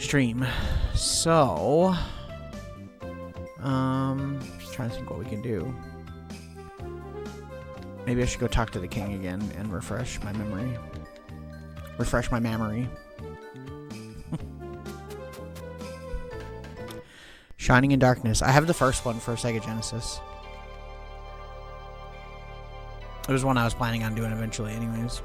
stream. So, trying to think what we can do. Maybe I should go talk to the king again and refresh my memory. Refresh my memory. Shining in Darkness. I have the first one for Sega Genesis. It was one I was planning on doing eventually anyways.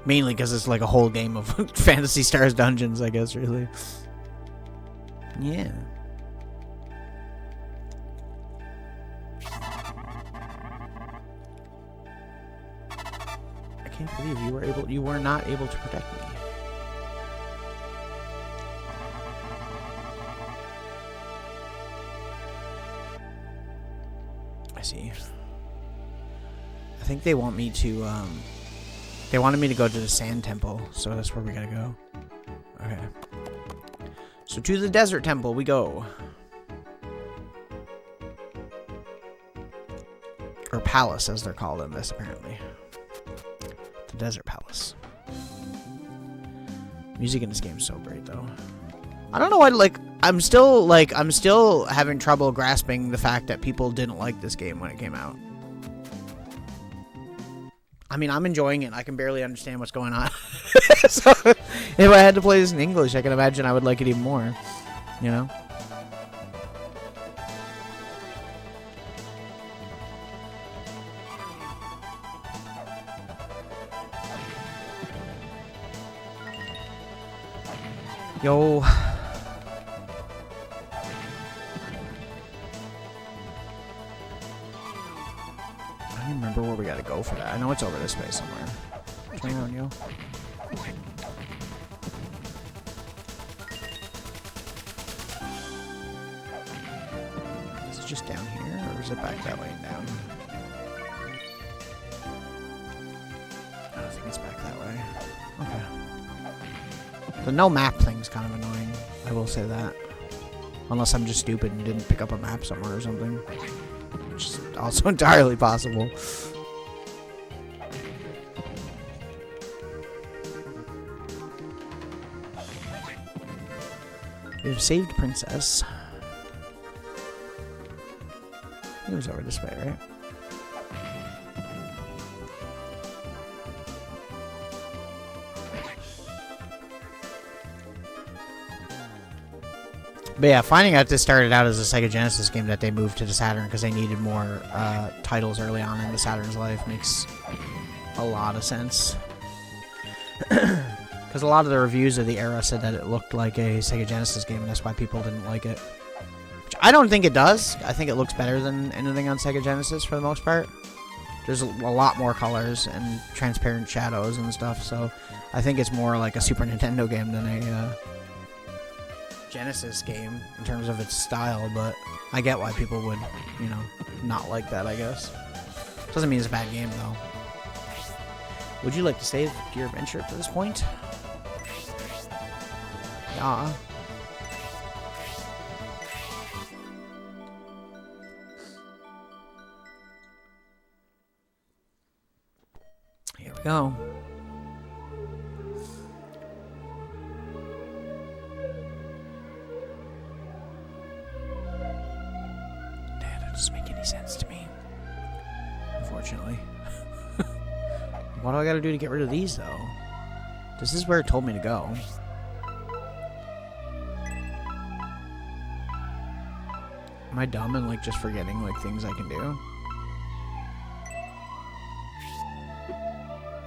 Mainly because it's like a whole game of Phantasy Stars Dungeons, I guess, really. Yeah. I can't believe you were not able to protect me. I see. I think they want me to, they wanted me to go to the Sand Temple, so that's where we gotta go. Okay. So to the Desert Temple we go. Or Palace, as they're called in this, apparently. The Desert Palace. Music in this game is so great, though. I don't know why, like, I'm still having trouble grasping the fact that people didn't like this game when it came out. I mean, I'm enjoying it. I can barely understand what's going on. So, if I had to play this in English, I can imagine I would like it even more. You know? Yo. I don't remember where we gotta go for that. I know it's over this way somewhere. Turn around, yo. Is it just down here, or is it back that way and down? I don't think it's back that way. Okay. The no map thing's kind of annoying. I will say that. Unless I'm just stupid and didn't pick up a map somewhere or something. Which is also entirely possible. We've saved Princess. It was over this way, right? But yeah, finding out this started out as a Sega Genesis game that they moved to the Saturn because they needed more titles early on in the Saturn's life makes a lot of sense. Because a lot of the reviews of the era said that it looked like a Sega Genesis game, and that's why people didn't like it. Which I don't think it does. I think it looks better than anything on Sega Genesis for the most part. There's a lot more colors and transparent shadows and stuff, so I think it's more like a Super Nintendo game than a Genesis game in terms of its style, but I get why people would, you know, not like that, I guess. Doesn't mean it's a bad game, though. Would you like to save your adventure to this point? Yeah. Here we go. That doesn't make any sense to me. Unfortunately. What do I gotta do to get rid of these, though? This is where it told me to go. Am I dumb and, like, just forgetting, like, things I can do?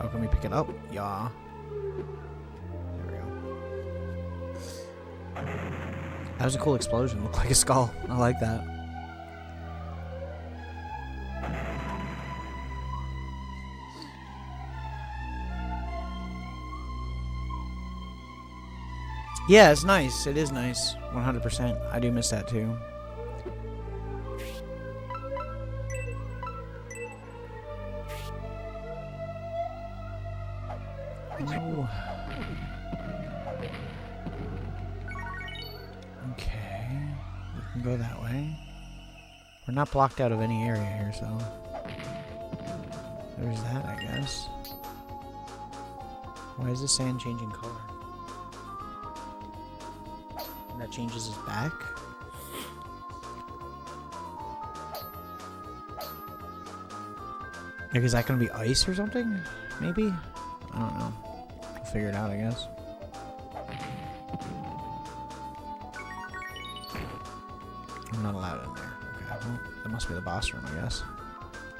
Oh, can we pick it up? Yeah. There we go. That was a cool explosion. Looked like a skull. I like that. Yeah, it's nice. It is nice. 100%. I do miss that, too. Oh. Okay. We can go that way. We're not blocked out of any area here, so... There's that, I guess. Why is the sand changing color? And that changes his back? Like, is that gonna be ice or something? Maybe? I don't know. We'll figure it out, I guess. I'm not allowed in there. Okay, well, that must be the boss room, I guess.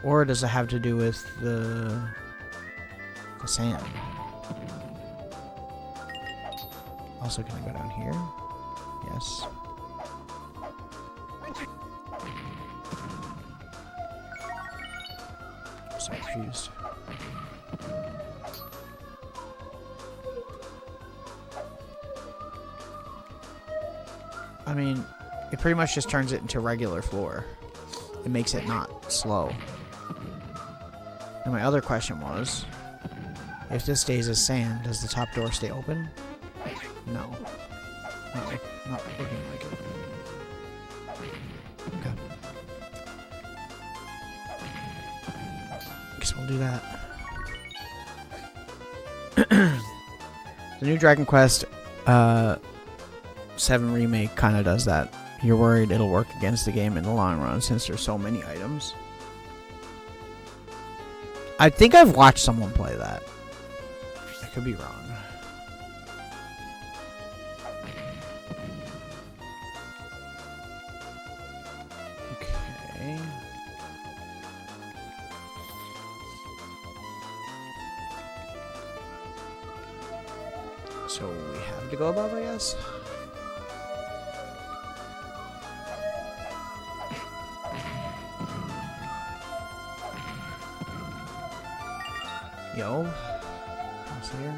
Or does it have to do with the sand? Also, can I go down here? Yes. I'm so confused. I mean, it pretty much just turns it into regular floor. It makes it not slow. And my other question was, if this stays as sand, does the top door stay open? No. Not looking like it. Okay. Guess we'll do that. The new Dragon Quest 7 Remake kind of does that. You're worried it'll work against the game in the long run since there's so many items. I think I've watched someone play that. I could be wrong. Okay. So we have to go above, I guess. Yo, what's here?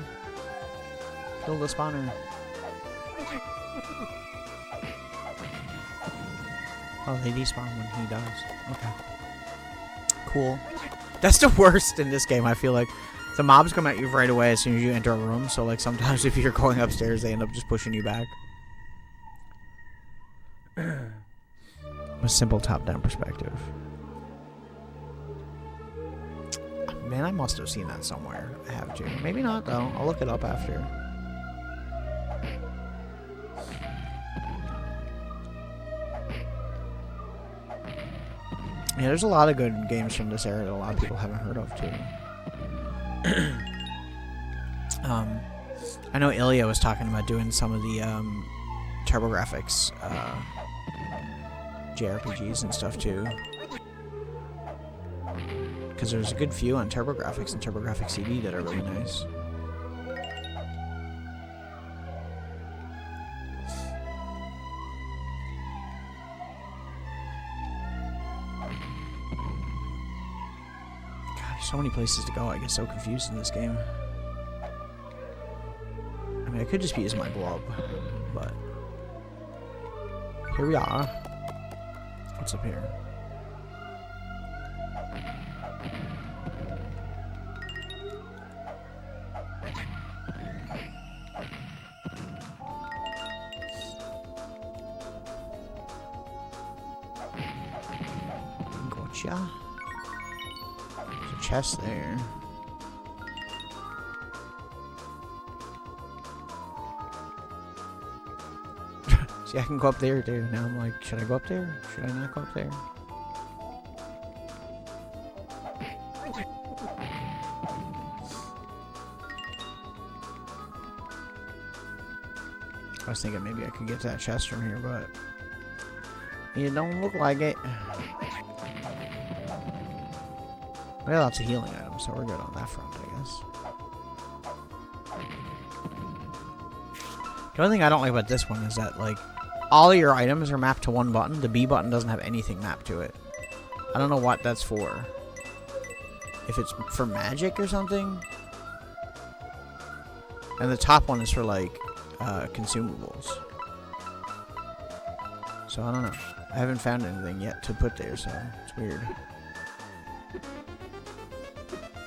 Kill the spawner. Oh, they despawn when he dies. Okay. Cool. That's the worst in this game, I feel like. The mobs come at you right away as soon as you enter a room, so like sometimes if you're going upstairs, they end up just pushing you back. A simple top-down perspective. Man, I must have seen that somewhere. I have to. Maybe not, though. I'll look it up after. Yeah, there's a lot of good games from this era that a lot of people haven't heard of, too. I know Ilya was talking about doing some of the TurboGrafx JRPGs and stuff, too. Because there's a good few on TurboGrafx and TurboGrafx CD that are really nice. God, there's so many places to go. I get so confused in this game. I mean, I could just be using my blob, but here we are. What's up here? Gotcha. There's a chest there. See, I can go up there too. Now I'm like, should I go up there? Should I not go up there? I was thinking maybe I could get to that chest from here, but it don't look like it. We got lots of healing items, so we're good on that front, I guess. The only thing I don't like about this one is that, like, all of your items are mapped to one button. The B button doesn't have anything mapped to it. I don't know what that's for. If it's for magic or something. And the top one is for, like, consumables. So, I don't know. I haven't found anything yet to put there, so it's weird.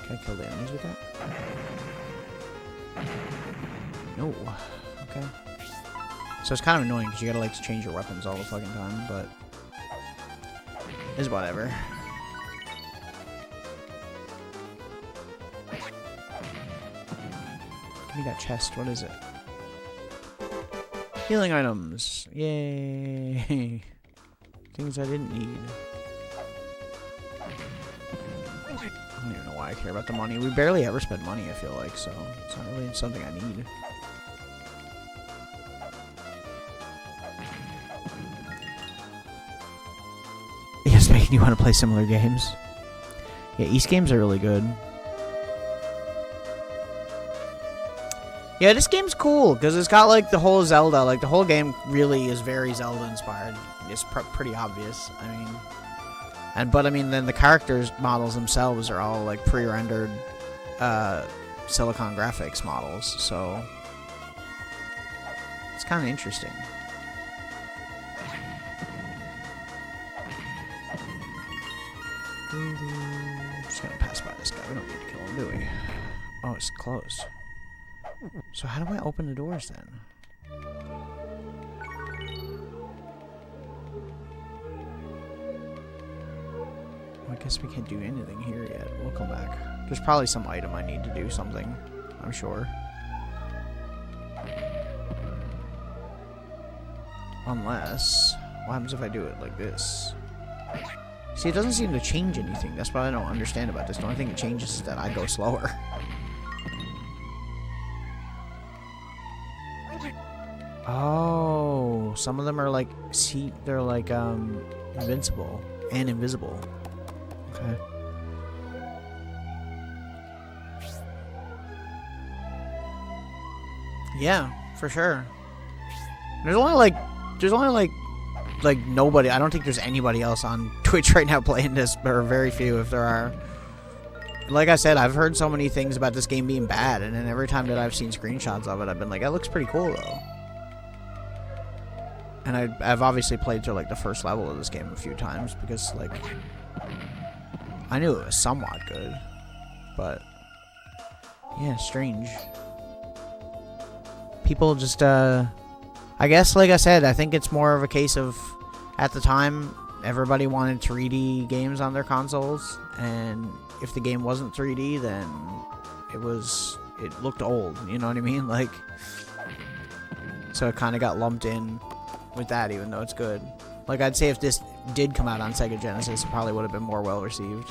Can I kill the enemies with that? No. Okay. So it's kind of annoying because you gotta like change your weapons all the fucking time, but it's whatever. me that chest. What is it? Healing items. Yay. Things I didn't need. I don't even know why I care about the money. We barely ever spend money, I feel like, so it's not really something I need. Yes, making you want to play similar games. Yeah, East games are really good. Yeah, this game's cool, because it's got, like, the whole Zelda, like, the whole game really is very Zelda-inspired. It's pretty obvious, I mean. But, I mean, then the characters' models themselves are all, like, pre-rendered, Silicon graphics models, so... It's kind of interesting. I'm just gonna pass by this guy. We don't need to kill him, do we? Oh, it's closed. So how do I open the doors then? Well, I guess we can't do anything here yet. We'll come back. There's probably some item I need to do something, I'm sure. Unless... what happens if I do it like this? See, it doesn't seem to change anything. That's what I don't understand about this. The only thing it changes is that I go slower. Oh, some of them are like, see, they're like, invincible and invisible. Okay. Yeah, for sure. There's only like nobody. I don't think there's anybody else on Twitch right now playing this, or very few if there are. Like I said, I've heard so many things about this game being bad, and then every time that I've seen screenshots of it, I've been like, that looks pretty cool though. And I've obviously played through like the first level of this game a few times because like I knew it was somewhat good, but yeah, strange. People just I guess, like I said, I think it's more of a case of at the time everybody wanted 3D games on their consoles, and if the game wasn't 3D, then it looked old. You know what I mean? Like, so it kind of got lumped in with that, even though it's good. Like, I'd say if this did come out on Sega Genesis, it probably would have been more well received.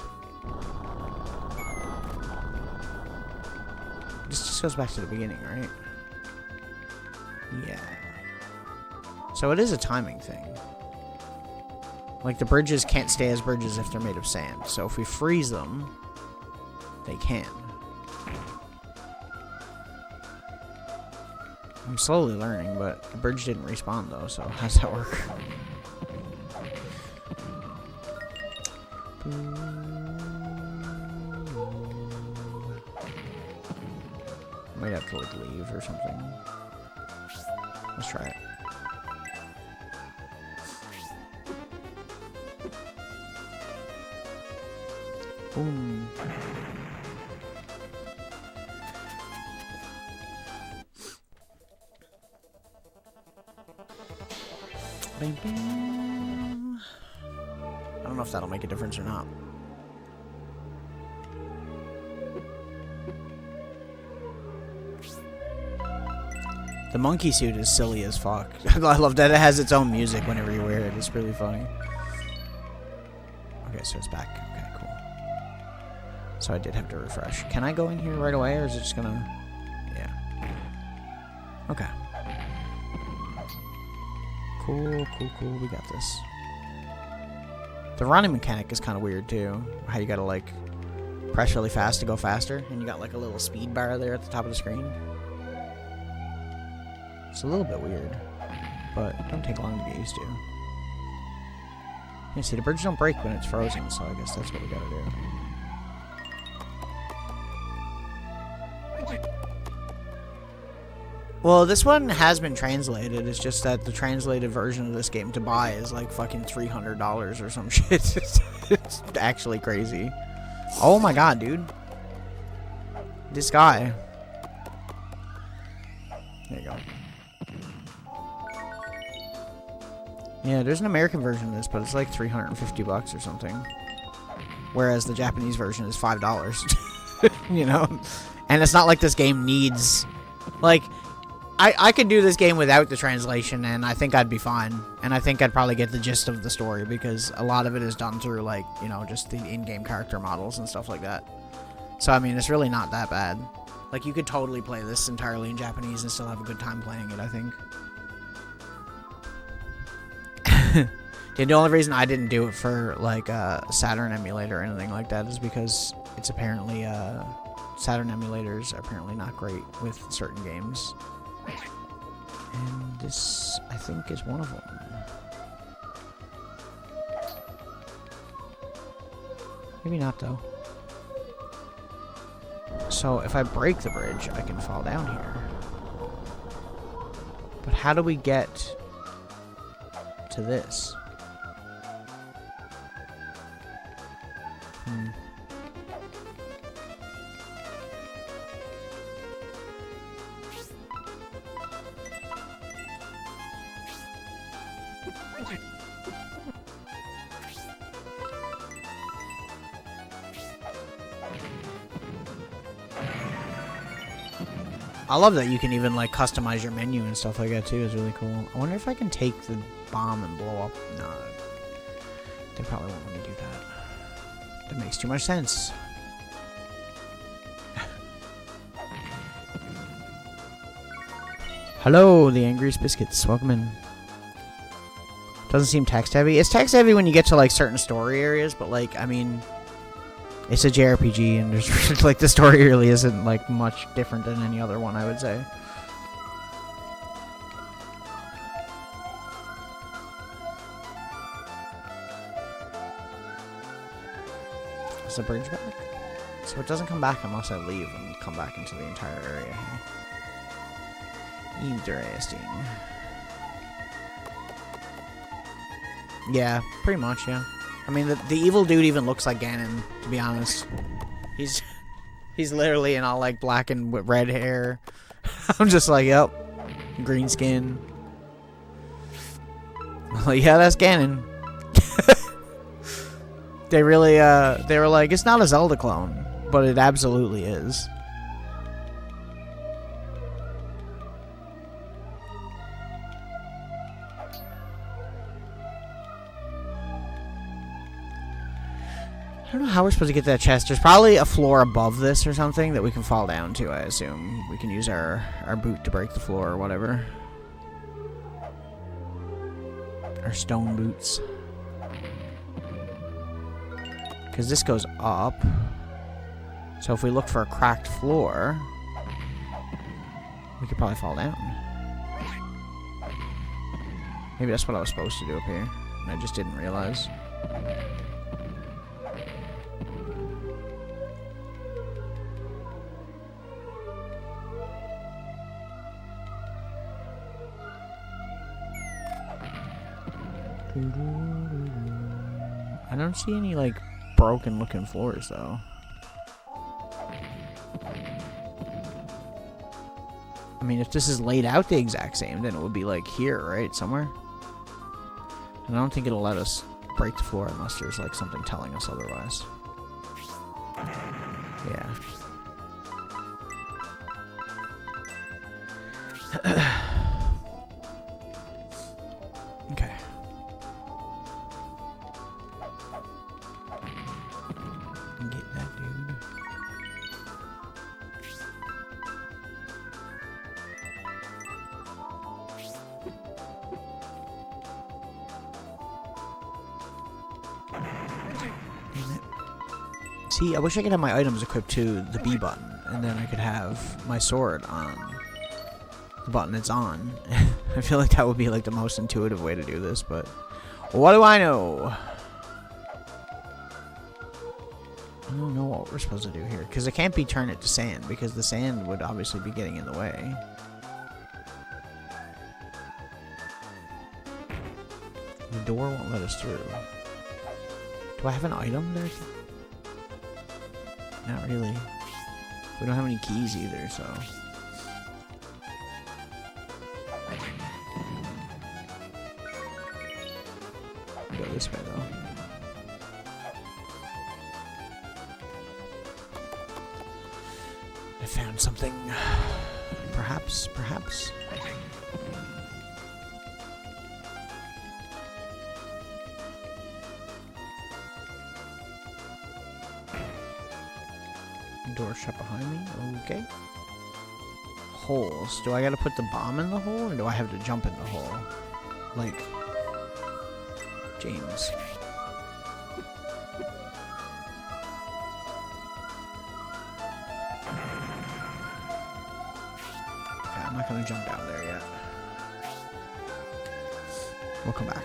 This just goes back to the beginning, right? Yeah. So it is a timing thing. Like, the bridges can't stay as bridges if they're made of sand. So if we freeze them, they can. I'm slowly learning, but the bridge didn't respawn though, so how's that work? Might have to like leave or something. Let's try it. Boom. Bing, bing. I don't know if that'll make a difference or not. The monkey suit is silly as fuck. I love that it has its own music whenever you wear it. It's really funny. Okay, so it's back. Okay, cool. So I did have to refresh. Can I go in here right away, or is it just gonna... Yeah. Okay. Cool, cool, cool. We got this. The running mechanic is kind of weird, too. How you gotta, like, press really fast to go faster, and you got, like, a little speed bar there at the top of the screen. It's a little bit weird, but it don't take long to get used to. Yeah, see, the bridges don't break when it's frozen, so I guess that's what we gotta do. Well, this one has been translated. It's just that the translated version of this game to buy is like fucking $300 or some shit. It's actually crazy. Oh my god, dude. This guy. There you go. Yeah, there's an American version of this, but it's like $350 or something. Whereas the Japanese version is $5. You know? And it's not like this game needs Like, I could do this game without the translation, and I think I'd be fine. And I think I'd probably get the gist of the story, because a lot of it is done through, like, you know, just the in-game character models and stuff like that. So, I mean, it's really not that bad. Like, you could totally play this entirely in Japanese and still have a good time playing it, I think. The only reason I didn't do it for, like, a Saturn emulator or anything like that is because it's apparently, Saturn emulators are apparently not great with certain games. And this, I think, is one of them. Maybe not, though. So, if I break the bridge, I can fall down here. But how do we get to this? I love that you can even, like, customize your menu and stuff like that, too. It's really cool. I wonder if I can take the bomb and blow up. No. They probably won't let me do that. That makes too much sense. Hello, the Angriest Biscuits. Welcome in. Doesn't seem text heavy. It's text heavy when you get to, like, certain story areas, but, like, I mean, it's a JRPG, and there's like the story really isn't like much different than any other one, I would say. Is the bridge back? So it doesn't come back unless I leave and come back into the entire area here. Interesting. Yeah, pretty much, yeah. I mean, the evil dude even looks like Ganon, to be honest. He's literally in all, like, black and red hair. I'm just like, yep. Green skin. Well, yeah, that's Ganon. They really, they were like, it's not a Zelda clone, but it absolutely is. I don't know how we're supposed to get that chest. There's probably a floor above this or something that we can fall down to, I assume. We can use our boot to break the floor or whatever. Our stone boots. Because this goes up. So if we look for a cracked floor, we could probably fall down. Maybe that's what I was supposed to do up here, and I just didn't realize. I don't see any, like, broken looking floors, though. I mean, if this is laid out the exact same, then it would be, like, here, right? Somewhere? And I don't think it'll let us break the floor unless there's, like, something telling us otherwise. Yeah. Okay. Get that dude. See, I wish I could have my items equipped to the B button, and then I could have my sword on the button it's on. I feel like that would be like the most intuitive way to do this, but what do I know? I don't know what we're supposed to do here, because it can't be turn it to sand, because the sand would obviously be getting in the way. The door won't let us through. Do I have an item there? Not really. We don't have any keys either, so. Go this way, though. I found something. Perhaps, perhaps. Door shut behind me. Okay. Holes. Do I gotta put the bomb in the hole, or do I have to jump in the hole? Like James. Okay, I'm not gonna jump down there yet. We'll come back.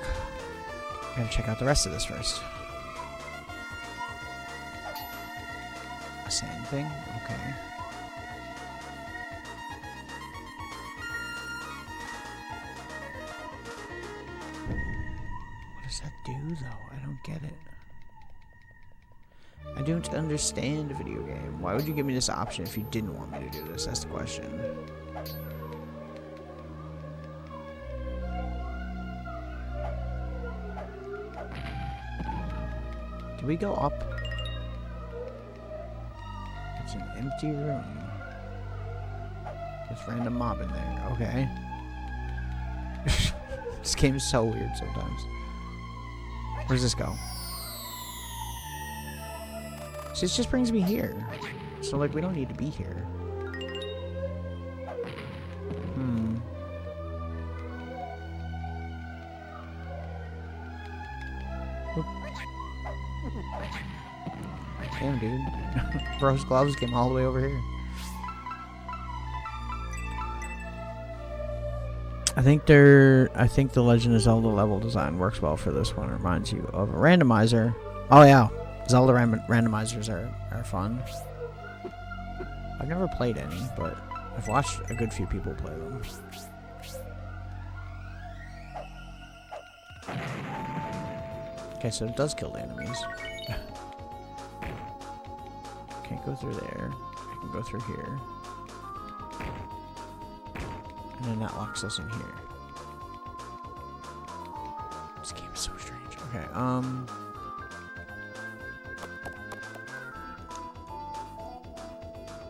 I gotta check out the rest of this first. A sand thing? Okay. What does that do, though? I don't get it. I don't understand a video game. Why would you give me this option if you didn't want me to do this? That's the question. Did we go up? It's an empty room. There's random mob in there. Okay. This game's so weird sometimes. Where does this go? This just brings me here. So, like, we don't need to be here. Hmm. Oop. Damn, dude. Bro's gloves came all the way over here. I think the Legend of Zelda level design works well for this one. It reminds you of a randomizer. Oh yeah, Zelda randomizers are fun. I've never played any, but I've watched a good few people play them. Okay, so it does kill the enemies. Can't go through there. I can go through here. And then that locks us in here. This game is so strange. Okay,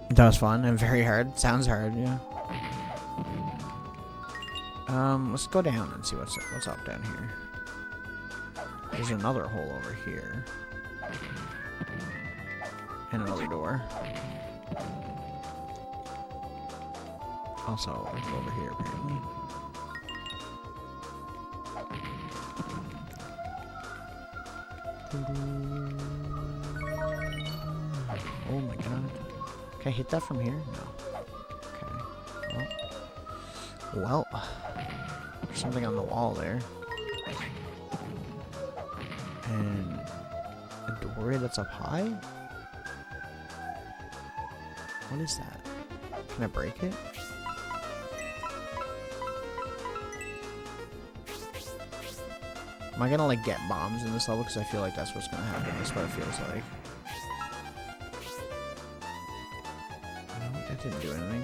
that was fun and very hard. Sounds hard, yeah. Let's go down and see what's up down here. There's another hole over here. And another door. Also, over here, apparently. Oh my god. Can I hit that from here? No. Okay. Well. There's something on the wall there. And a doorway that's up high? What is that? Can I break it? Am I gonna, like, get bombs in this level? Because I feel like that's what's gonna happen. That's what it feels like. No, that didn't do anything.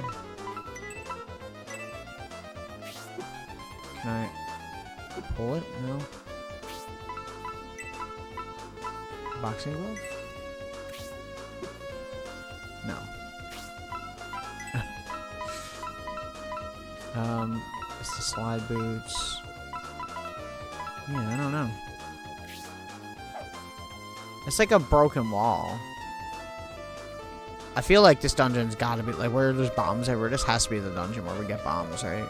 Can I pull it? No. Boxing glove? No. It's the slide boots. Yeah, I don't know. It's like a broken wall. I feel like this dungeon's gotta be, like, where there's bombs everywhere. This has to be the dungeon where we get bombs, right?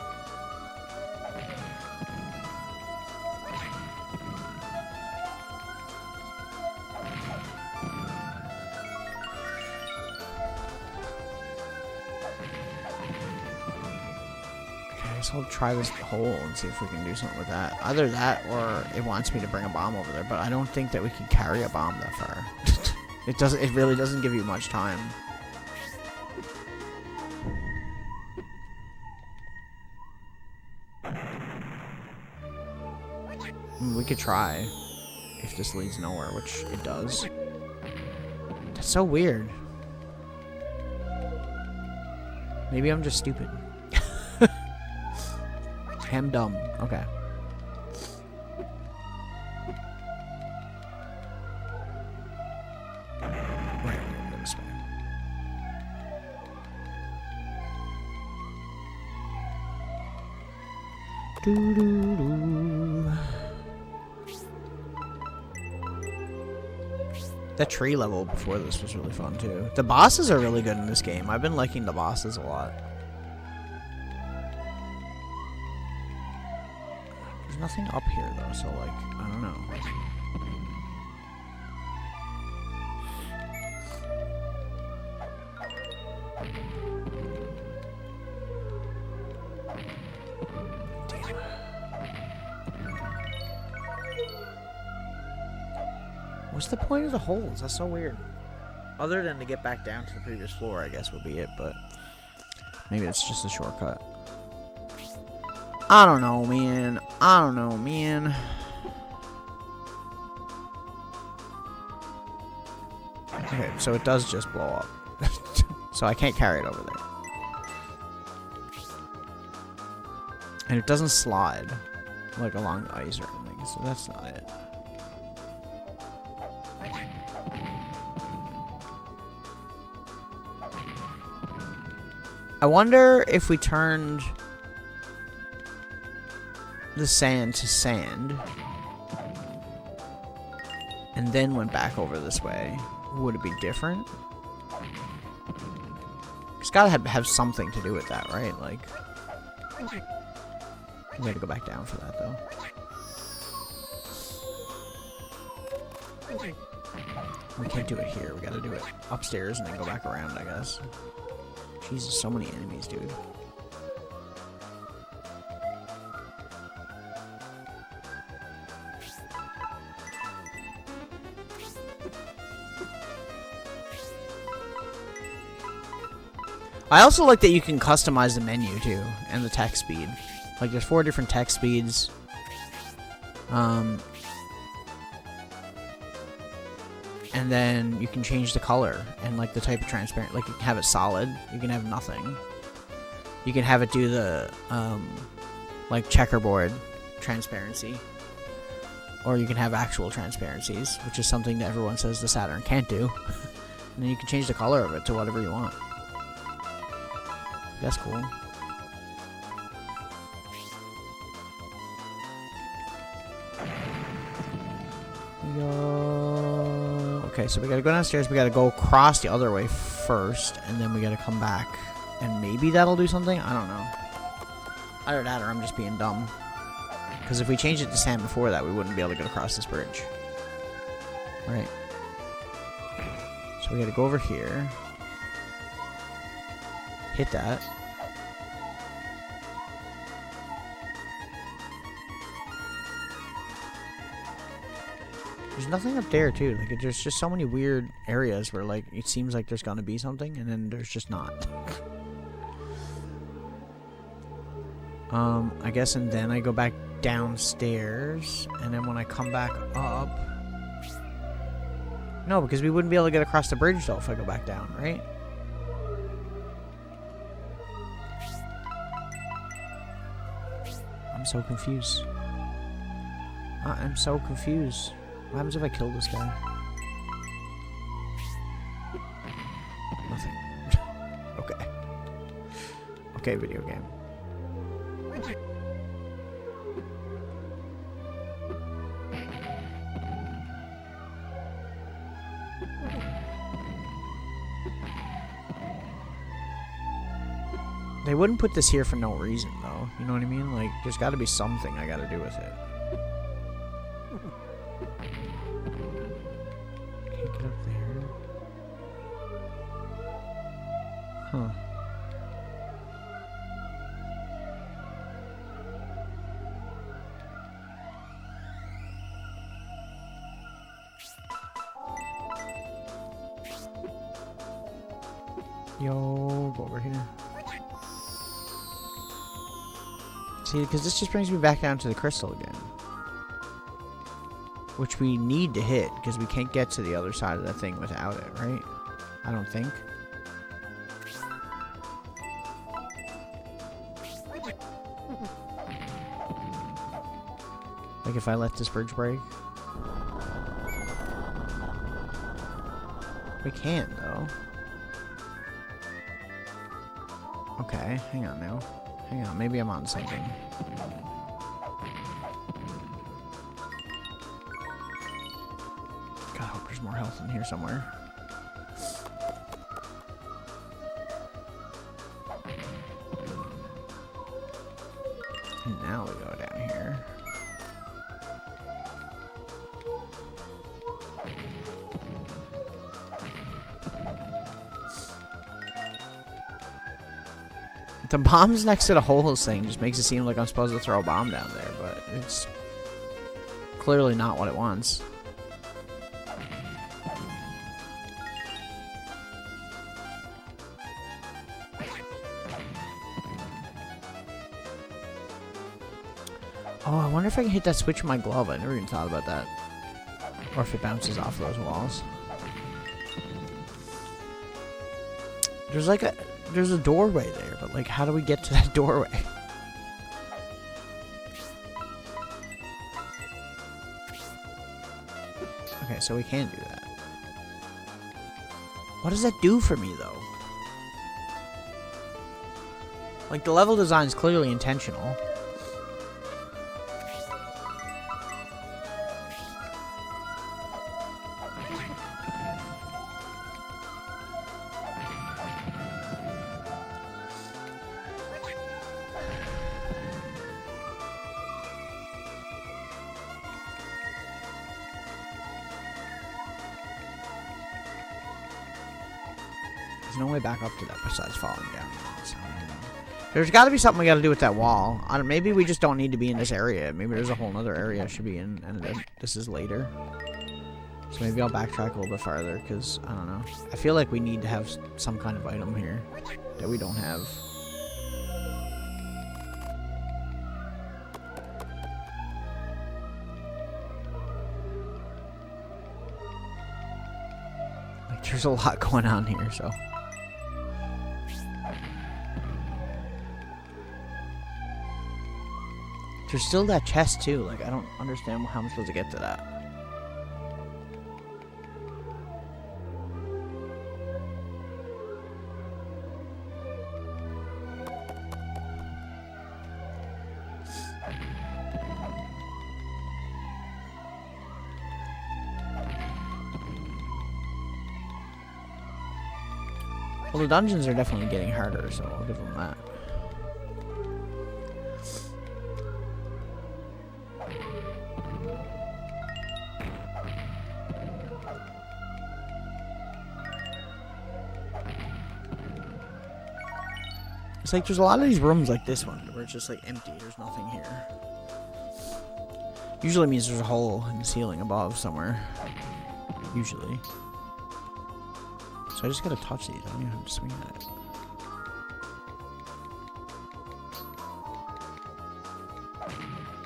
So I'll try this hole and see if we can do something with that. Either that or it wants me to bring a bomb over there, but I don't think that we can carry a bomb that far. It really doesn't give you much time. We could try if this leads nowhere, which it does. That's so weird. Maybe I'm just stupid. I'm dumb. Okay. Right, this way. Doo-doo-doo. That tree level before this was really fun too. The bosses are really good in this game. I've been liking the bosses a lot. There's nothing up here though, so like, I don't know. What's the point of the holes? That's so weird. Other than to get back down to the previous floor, I guess would be it, but maybe it's just a shortcut. I don't know, man. I don't know, man. Okay, so it does just blow up. So I can't carry it over there. And it doesn't slide, like along the ice or anything, so that's not it. I wonder if we turned the sand to sand and then went back over this way, would it be different? It's gotta have something to do with that, right? Like, we gotta go back down for that, though. We can't do it here. We gotta do it upstairs and then go back around, I guess. Jesus, so many enemies, dude. I also like that you can customize the menu, too, and the text speed. Like, there's 4 different text speeds. And then you can change the color and like the type of transparent. Like you can have it solid. You can have nothing. You can have it do the like checkerboard transparency, or you can have actual transparencies, which is something that everyone says the Saturn can't do. And then you can change the color of it to whatever you want. That's cool. Okay, so we gotta go downstairs, we gotta go across the other way first, and then we gotta come back. And maybe that'll do something? I don't know. Either that or I'm just being dumb. Because if we changed it to sand before that, we wouldn't be able to get across this bridge. Right. So we gotta go over here. Hit that. There's nothing up there, too. Like, there's just so many weird areas where, like, it seems like there's gonna be something, and then there's just not. I guess, and then I go back downstairs, and then when I come back up... No, because we wouldn't be able to get across the bridge, though, if I go back down, right? I'm so confused. I'm so confused. What happens if I kill this guy? Nothing. Okay. Okay, video game. They wouldn't put this here for no reason, though. You know what I mean? Like, there's got to be something I got to do with it. Can't get up there. Huh. Yo, go over here. See, because this just brings me back down to the crystal again. Which we need to hit, because we can't get to the other side of the thing without it, right? I don't think. Like if I let this bridge break? We can't, though. Okay, hang on now. Hang on, maybe I'm on something. health in here somewhere. And now we go down here. The bombs next to the holes thing just makes it seem like I'm supposed to throw a bomb down there, but it's clearly not what it wants. Oh, I wonder if I can hit that switch with my glove. I never even thought about that. Or if it bounces off those walls. There's a doorway there, but like, how do we get to that doorway? Okay, so we can do that. What does that do for me, though? Like, the level design is clearly intentional. There's no way back up to that besides falling down. So, there's got to be something we got to do with that wall. I don't, maybe we just don't need to be in this area. Maybe there's a whole other area I should be in, and this is later. So maybe I'll backtrack a little bit farther, because, I don't know. I feel like we need to have some kind of item here that we don't have. Like, there's a lot going on here, so... There's still that chest, too. Like, I don't understand how I'm supposed to get to that. Well, the dungeons are definitely getting harder, so I'll give them that. It's like there's a lot of these rooms like this one where it's just like empty. There's nothing here. Usually means there's a hole in the ceiling above somewhere. Usually. So I just gotta touch these. I don't even have to swing at it.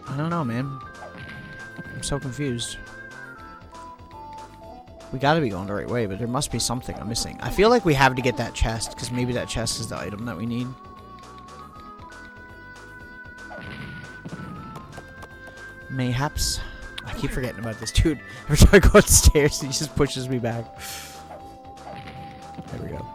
I don't know, man. I'm so confused. We gotta be going the right way, but there must be something I'm missing. I feel like we have to get that chest, because maybe that chest is the item that we need. Mayhaps. I keep forgetting about this dude. Every time I go upstairs, he just pushes me back. There we go.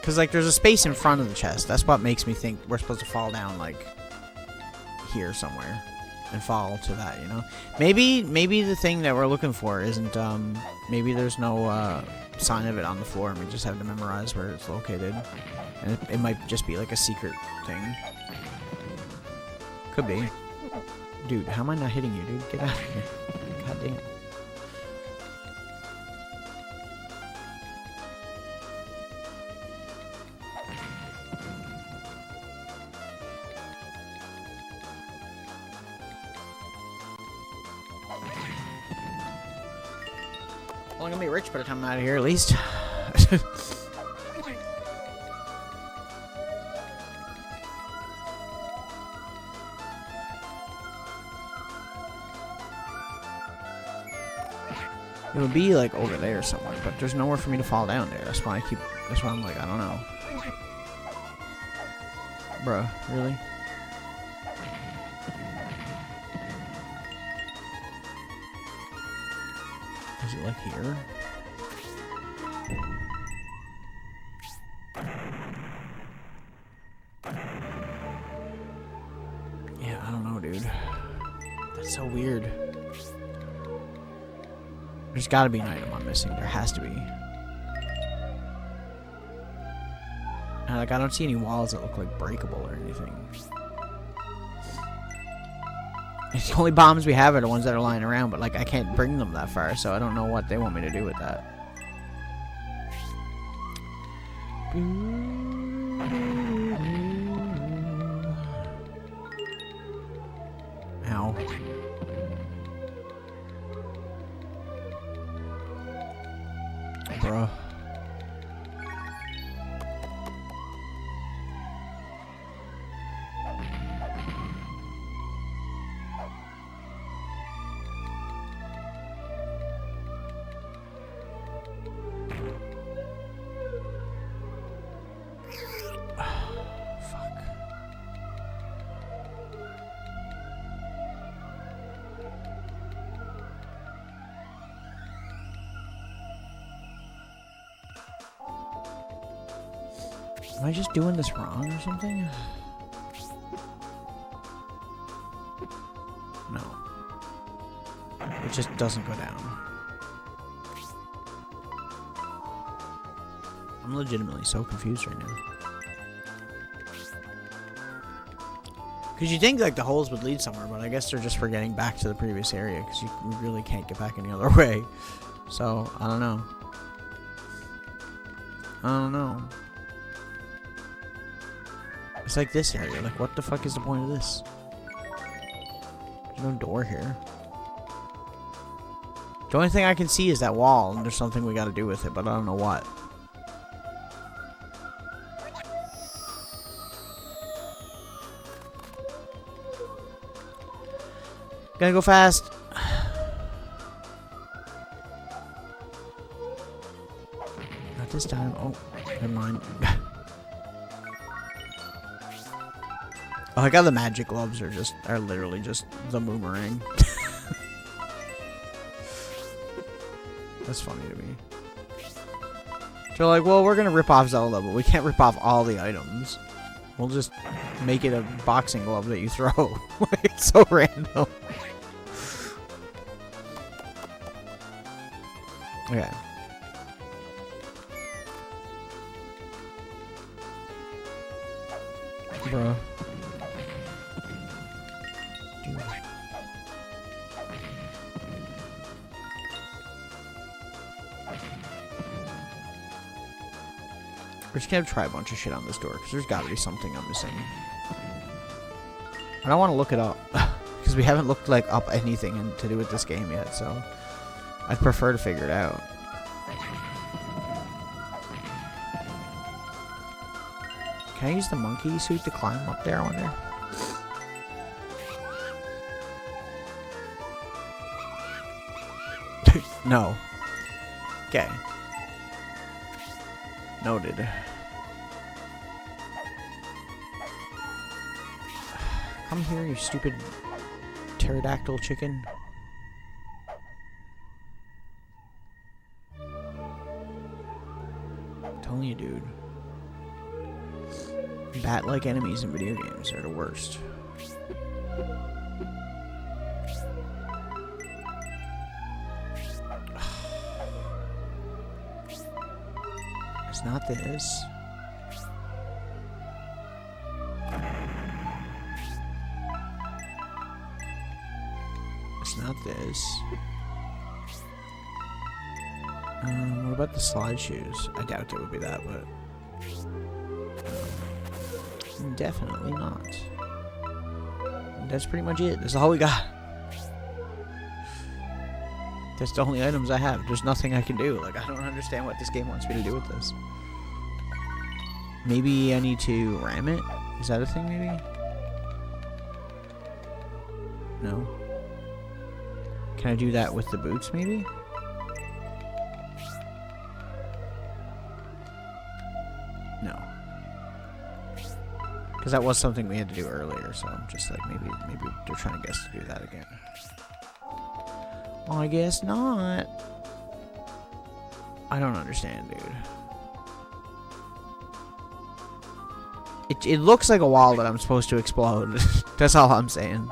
Because, like, there's a space in front of the chest. That's what makes me think we're supposed to fall down, like, here somewhere. And fall to that, you know? Maybe the thing that we're looking for isn't, maybe there's no, sign of it on the floor, and we just have to memorize where it's located. And it might just be, like, a secret thing. Could be. Dude, how am I not hitting you, dude? Get out of here. God damn. Well, I'm gonna be rich by the time I'm out of here, at least. It would be like over there somewhere, but there's nowhere for me to fall down there. That's why I'm like, I don't know. Bruh, really? Is it like here? Yeah, I don't know, dude. That's so weird. There's gotta be an item I'm missing. There has to be. And, like, I don't see any walls that look like breakable or anything. The only bombs we have are the ones that are lying around, but, like, I can't bring them that far, so I don't know what they want me to do with that. Ow. Bruh. Am I just doing this wrong or something? No. It just doesn't go down. I'm legitimately so confused right now. Because you think like the holes would lead somewhere, but I guess they're just for getting back to the previous area because you really can't get back any other way. So, I don't know. I don't know. It's like this area. Like, what the fuck is the point of this? There's no door here. The only thing I can see is that wall, and there's something we gotta do with it, but I don't know what. Gotta go fast. Not this time. Oh, never mind. Oh, I got the magic gloves are literally just the boomerang. That's funny to me. They're like, well, we're gonna rip off Zelda, but we can't rip off all the items. We'll just make it a boxing glove that you throw. Like, it's so random. Okay. Bruh. We're just gonna try a bunch of shit on this door, because there's gotta be something I'm missing. And I want to look it up, because we haven't looked like up anything to do with this game yet, so I'd prefer to figure it out. Can I use the monkey suit to climb up there, I wonder? No. Okay. Noted. Come here, you stupid pterodactyl chicken. I'm telling you, dude. Bat-like enemies in video games are the worst. It's not this. It's not this. What about the slide shoes? I doubt it would be that, but definitely not. That's pretty much it. That's all we got. That's the only items I have. There's nothing I can do. Like, I don't understand what this game wants me to do with this. Maybe I need to ram it? Is that a thing, maybe? No? Can I do that with the boots, maybe? Because that was something we had to do earlier, so I'm just like, maybe they're trying to get us to do that again. Well, I guess not. I don't understand, dude. It looks like a wall that I'm supposed to explode. That's all I'm saying.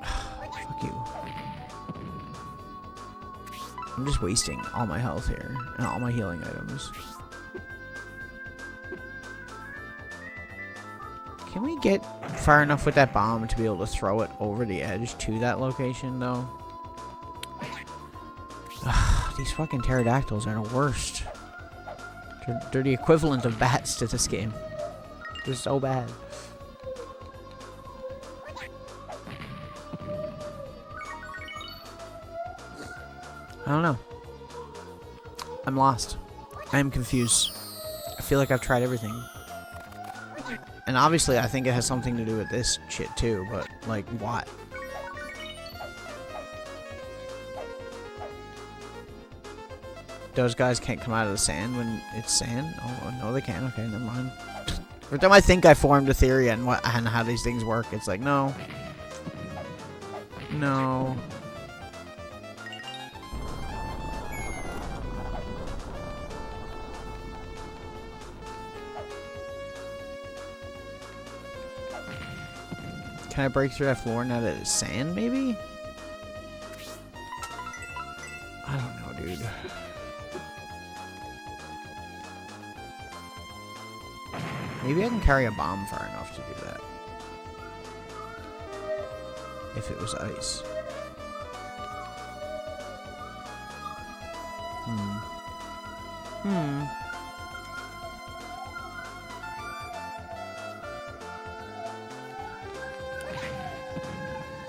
Fuck you. I'm just wasting all my health here and all my healing items. Can we get far enough with that bomb to be able to throw it over the edge to that location, though? Ugh, these fucking pterodactyls are the worst. They're the equivalent of bats to this game. They're so bad. I don't know. I'm lost. I'm confused. I feel like I've tried everything. And obviously, I think it has something to do with this shit too, but, like, what? Those guys can't come out of the sand when it's sand? Oh, no, they can't. Okay, never mind. Every time I think I formed a theory on how these things work, it's like, no. No. Can I break through that floor now that it's sand, maybe? I don't know, dude. Maybe I can carry a bomb far enough to do that. If it was ice.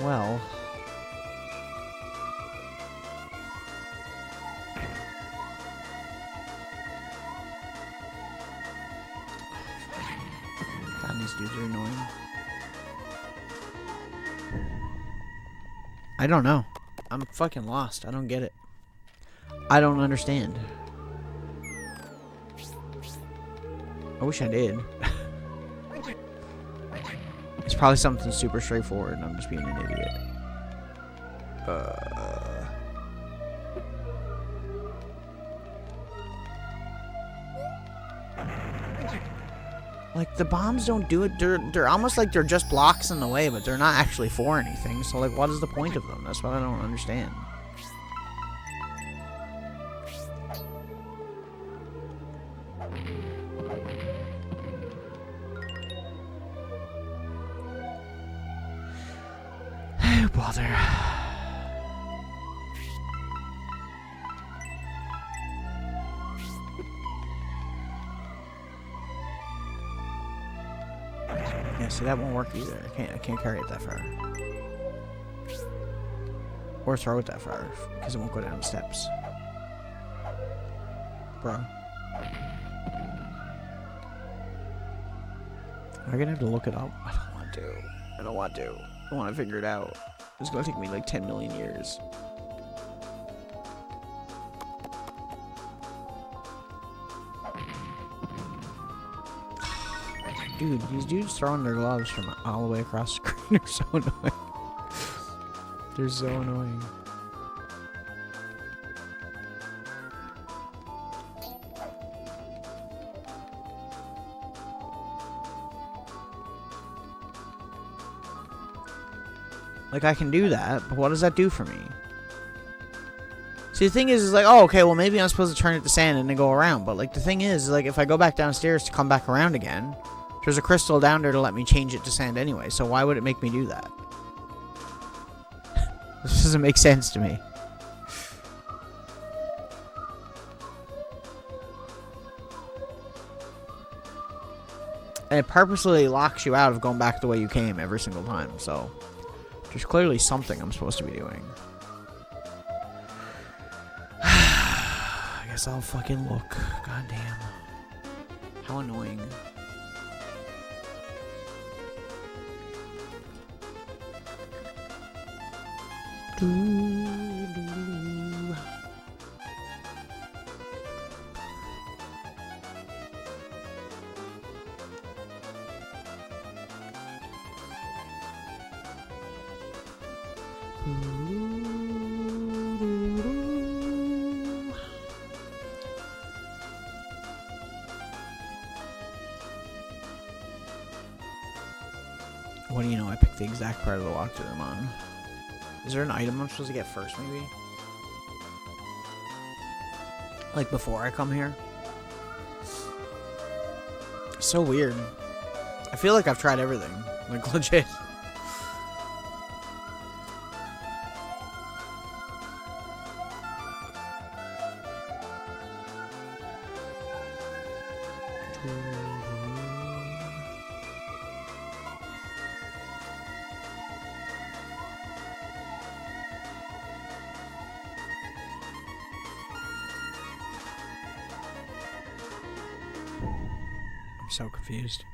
Well. God, these dudes are annoying. I don't know. I'm fucking lost. I don't get it. I don't understand. I wish I did. It's probably something super straightforward and I'm just being an idiot. Like, the bombs don't do it. They're almost like they're just blocks in the way, but they're not actually for anything. So, like, what is the point of them? That's what I don't understand. Bother. Yeah, see, that won't work either. I can't carry it that far. Or throw it that far, because it won't go down the steps. Bro. Am I gonna have to look it up? I don't want to. I don't want to. I want to figure it out. It's gonna take me like 10 million years. Dude, these dudes throwing their gloves from all the way across the screen are so annoying. They're so annoying. Like, I can do that, but what does that do for me? See, the thing is like, oh, okay, well, maybe I'm supposed to turn it to sand and then go around. But, like, the thing is, like, if I go back downstairs to come back around again, there's a crystal down there to let me change it to sand anyway. So why would it make me do that? This doesn't make sense to me. And it purposely locks you out of going back the way you came every single time, so... There's clearly something I'm supposed to be doing. I guess I'll fucking look. God damn. How annoying. What do you know? I picked the exact part of the walkthrough I'm on. Is there an item I'm supposed to get first, maybe? Like before I come here? So weird. I feel like I've tried everything. Like, legit. I'm so confused.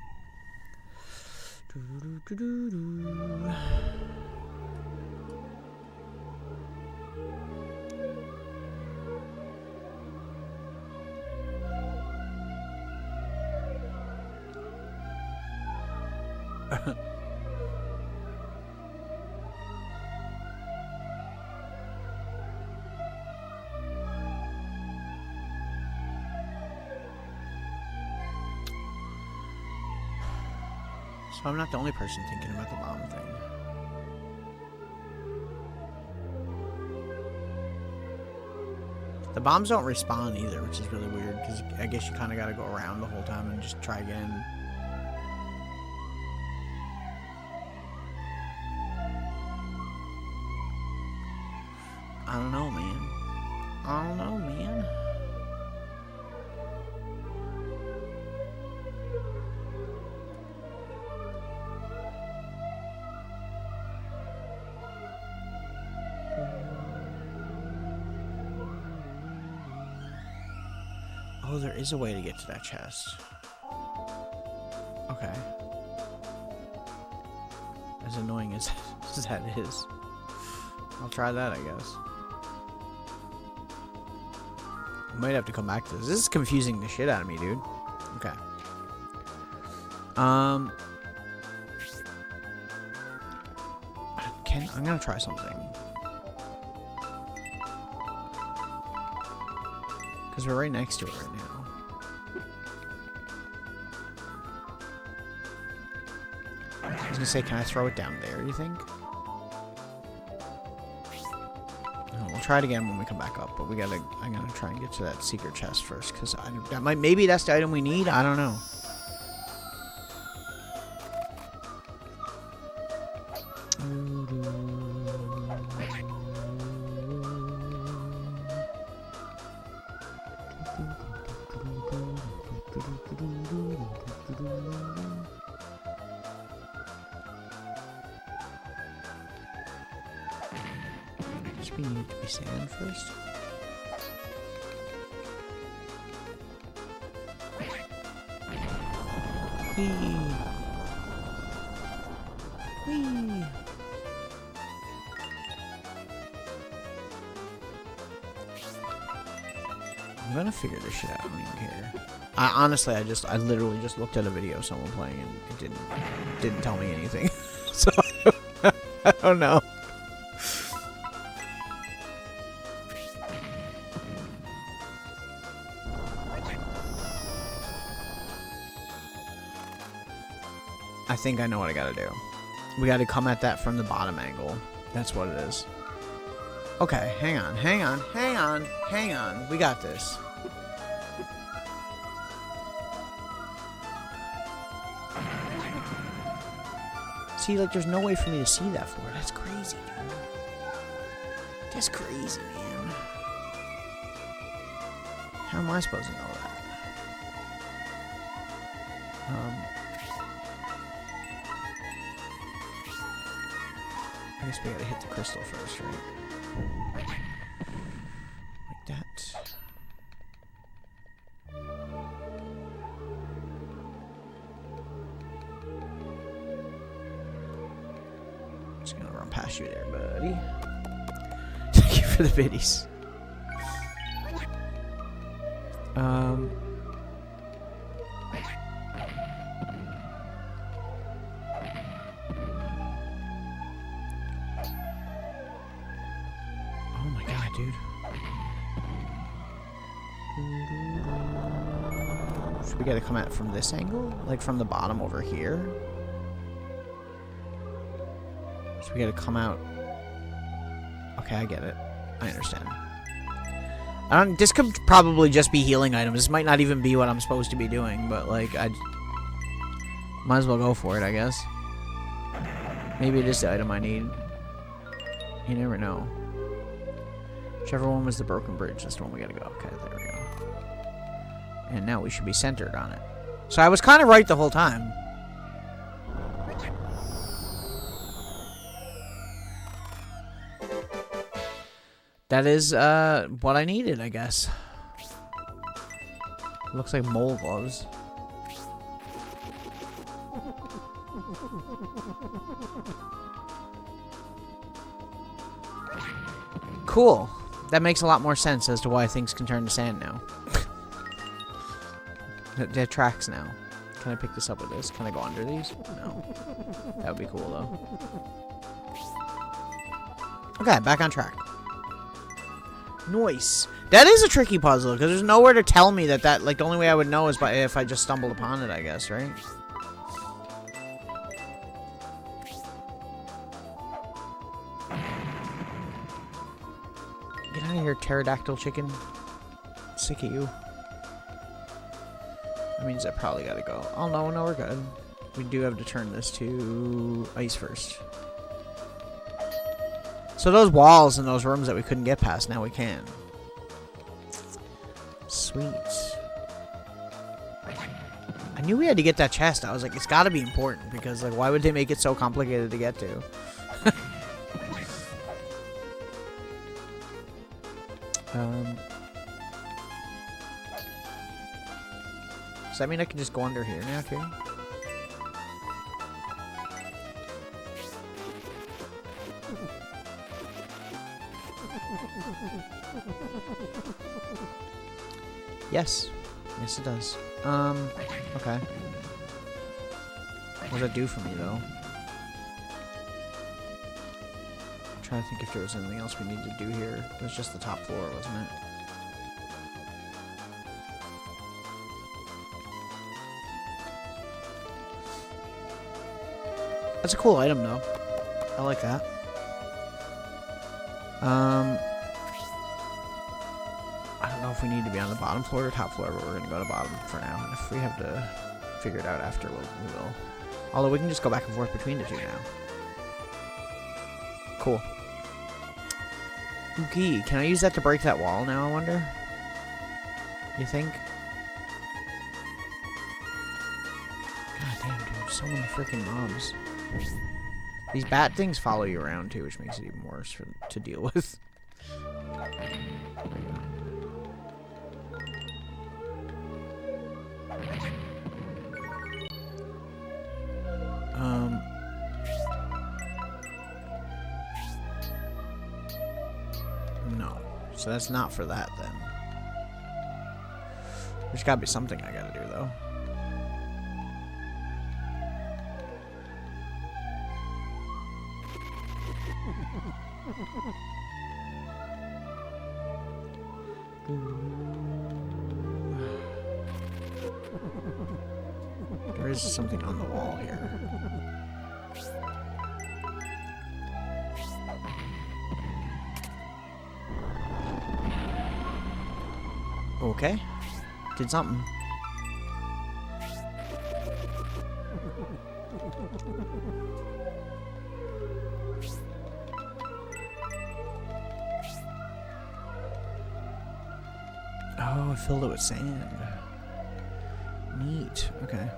So I'm not the only person thinking about the bomb thing. The bombs don't respawn either, which is really weird, because I guess you kind of got to go around the whole time and just try again. I don't know, man. I don't know, man. Oh, there is a way to get to that chest. Okay. As annoying as that is. I'll try that, I guess. I might have to come back to this. This is confusing the shit out of me, dude. Okay. I'm gonna try something. Because we're right next to it right now. I was gonna say, can I throw it down there, you think? No, we'll try it again when we come back up, but I'm gonna try and get to that secret chest first, because maybe that's the item we need? I don't know. Guess we need to be sand first. Whee! Whee! I'm gonna figure this shit out. I don't even care. Honestly, I literally just looked at a video of someone playing and it didn't tell me anything. So I don't know. I think I know what I gotta do. We gotta come at that from the bottom angle. That's what it is. Okay, hang on. We got this. See, like, there's no way for me to see that floor. That's crazy, dude. That's crazy, man. How am I supposed to know that? I guess we gotta hit the crystal first, right? Like that. Just gonna run past you there, buddy. for the biddies. Oh my god, dude. Should we gotta come at it from this angle? Like from the bottom over here? So we gotta come out. Okay, I get it. I understand. This could probably just be healing items. This might not even be what I'm supposed to be doing, but like I might as well go for it, I guess. Maybe it is the item I need. You never know. Whichever one was the broken bridge, that's the one we gotta go. Okay, there we go. And now we should be centered on it. So I was kind of right the whole time. That is what I needed, I guess. Looks like mole gloves. Cool. That makes a lot more sense as to why things can turn to sand now. They're tracks now. Can I pick this up with this? Can I go under these? No. That would be cool, though. Okay, back on track. Nice. That is a tricky puzzle, because there's nowhere to tell me that, like, the only way I would know is by if I just stumbled upon it, I guess, right? Get out of here, pterodactyl chicken. Sick of you. That means I probably gotta go. Oh, no, we're good. We do have to turn this to ice first. So those walls in those rooms that we couldn't get past, now we can. Sweet. I knew we had to get that chest. I was like, it's gotta be important, because, like, why would they make it so complicated to get to? Does that mean I can just go under here now, too? Yes. Yes, it does. Okay. What does that do for me, though? I'm trying to think if there was anything else we need to do here. It was just the top floor, wasn't it? That's a cool item, though. I like that. I don't know if we need to be on the bottom floor or top floor, but we're going to go to bottom for now. And if we have to figure it out after, we will. Although we can just go back and forth between the two now. Cool. Okay, can I use that to break that wall now, I wonder? You think? God damn, dude. So many freaking mobs. These bat things follow you around, too, which makes it even worse to deal with. No. So that's not for that, then. There's gotta be something I gotta do, though. There is something on the wall here. Okay. Did something. Oh, I filled it with sand. Neat. Okay.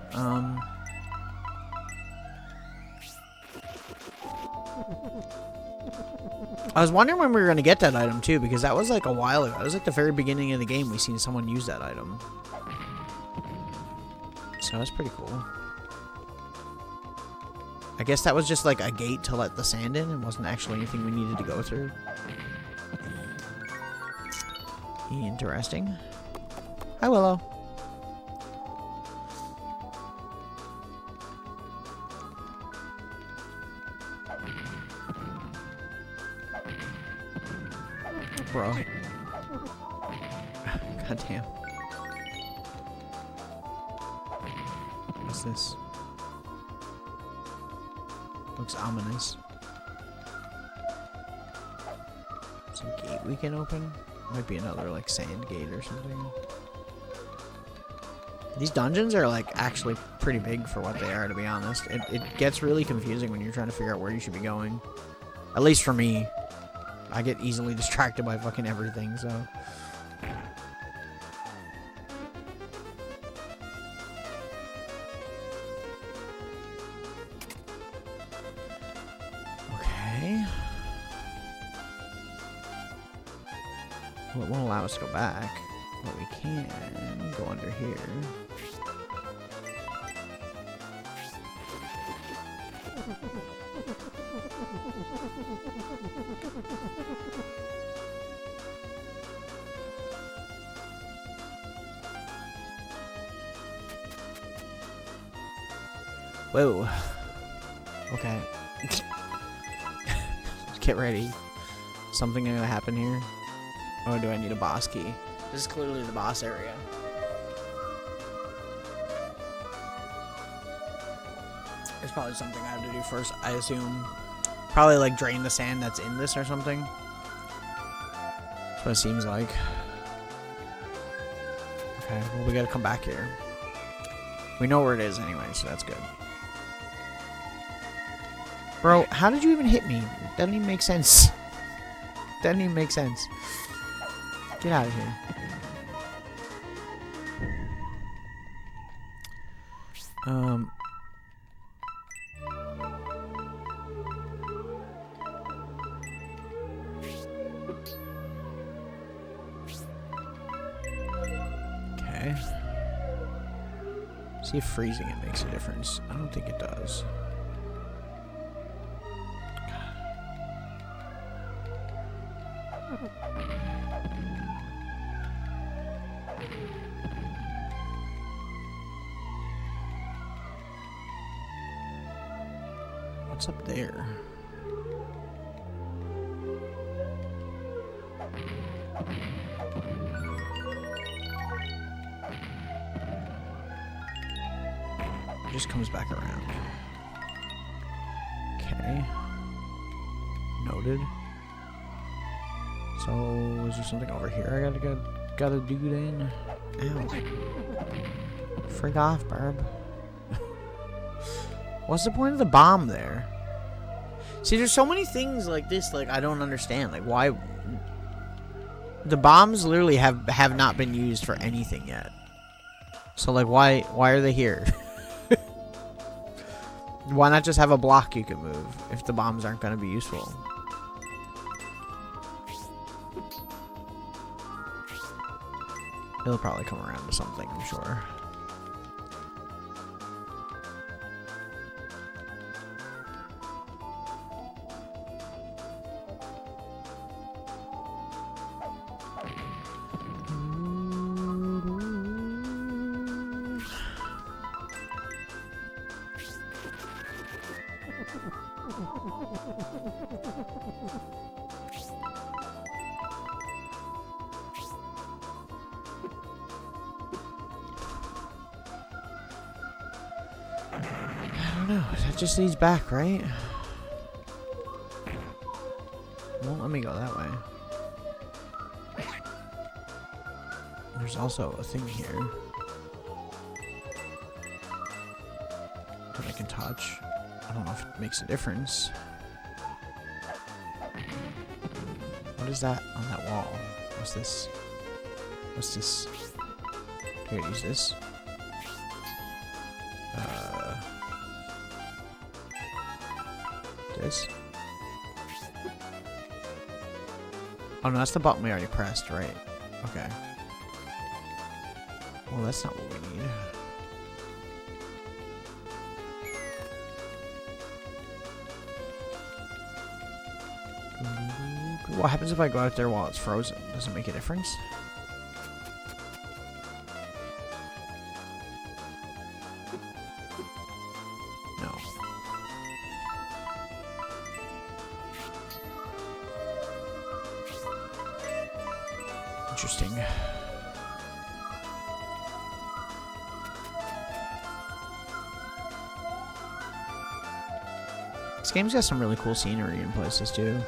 I was wondering when we were going to get that item, too, because that was, like, a while ago. It was, like, the very beginning of the game we seen someone use that item. So that's pretty cool. I guess that was just, like, a gate to let the sand in and wasn't actually anything we needed to go through. Interesting. Hi, Willow. Bro. God damn. What's this? Looks ominous. It's a gate we can open. Might be another like sand gate or something. These dungeons are like actually pretty big for what they are, to be honest. It gets really confusing when you're trying to figure out where you should be going. At least for me. I get easily distracted by fucking everything, so. Okay. Well, it won't allow us to go back, but we can go under here. Whoa. Okay. Get ready. Something gonna happen here. Oh, do I need a boss key? This is clearly the boss area. There's probably something I have to do first, I assume. Probably like drain the sand that's in this or something. That's what it seems like. Okay, well we gotta come back here. We know where it is anyway, so that's good. Bro, how did you even hit me? Doesn't even make sense. Doesn't even make sense. Get out of here. Okay. See if freezing it makes a difference. I don't think it does. What's up there? It just comes back around. Okay. Noted. So, is there something over here I gotta do then? Ow. Frig off, Barb. What's the point of the bomb there? See, there's so many things like this, like, I don't understand. Like, why... The bombs literally have not been used for anything yet. So, like, why are they here? Why not just have a block you can move if the bombs aren't going to be useful? It'll probably come around to something, I'm sure. I don't know. That just leads back, right? Won't let me go that way. There's also a thing here that I can touch. I don't know if it makes a difference. What is that on that wall? What's this? What's this? Do I use this? This? Oh no, that's the button we already pressed, right? Okay. Well, that's not what we need. What happens if I go out there while it's frozen? Does it make a difference? Interesting. This game's got some really cool scenery in places too.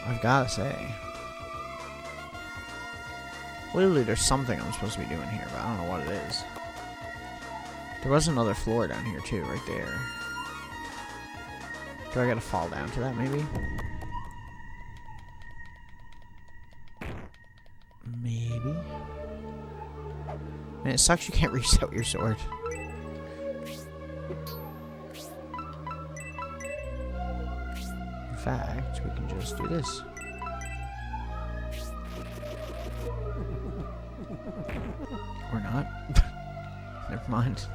I've gotta say. Literally, there's something I'm supposed to be doing here, but I don't know what it is. There was another floor down here too, right there. Do I gotta fall down to that, maybe? Maybe. Man, it sucks you can't reset your sword. In fact, we can just do this. Or not. Never mind.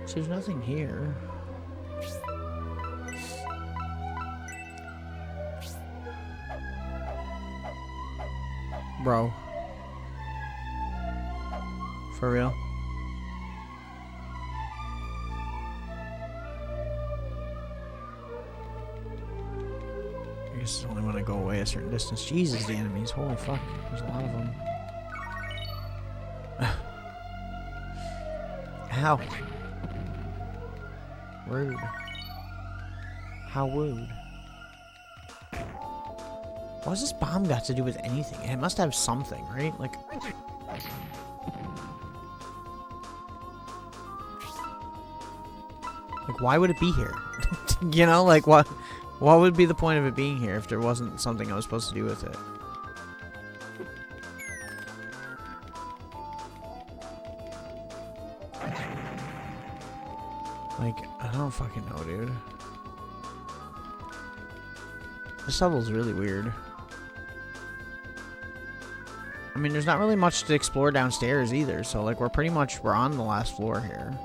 So there's nothing here. Bro. For real? I guess it's only when I go away a certain distance. Jesus, the enemies. Holy fuck. There's a lot of them. Ow. Rude. How rude. What's this bomb got to do with anything? It must have something, right? Like... Like, why would it be here? You know, like, what would be the point of it being here if there wasn't something I was supposed to do with it? Like, I don't fucking know, dude. This level's really weird. I mean, there's not really much to explore downstairs either, so, like, we're on the last floor here.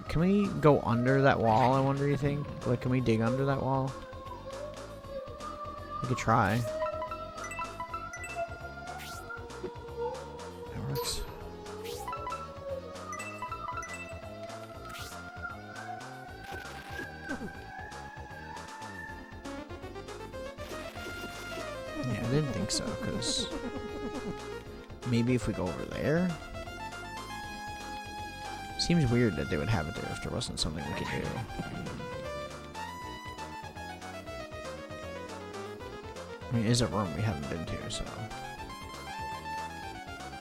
Can we go under that wall, I wonder, you think? Like, can we dig under that wall? We could try. That works. Yeah, I didn't think so, because maybe if we go over there? Seems weird that they would have it there if there wasn't something we could do. I mean, it is a room we haven't been to, so...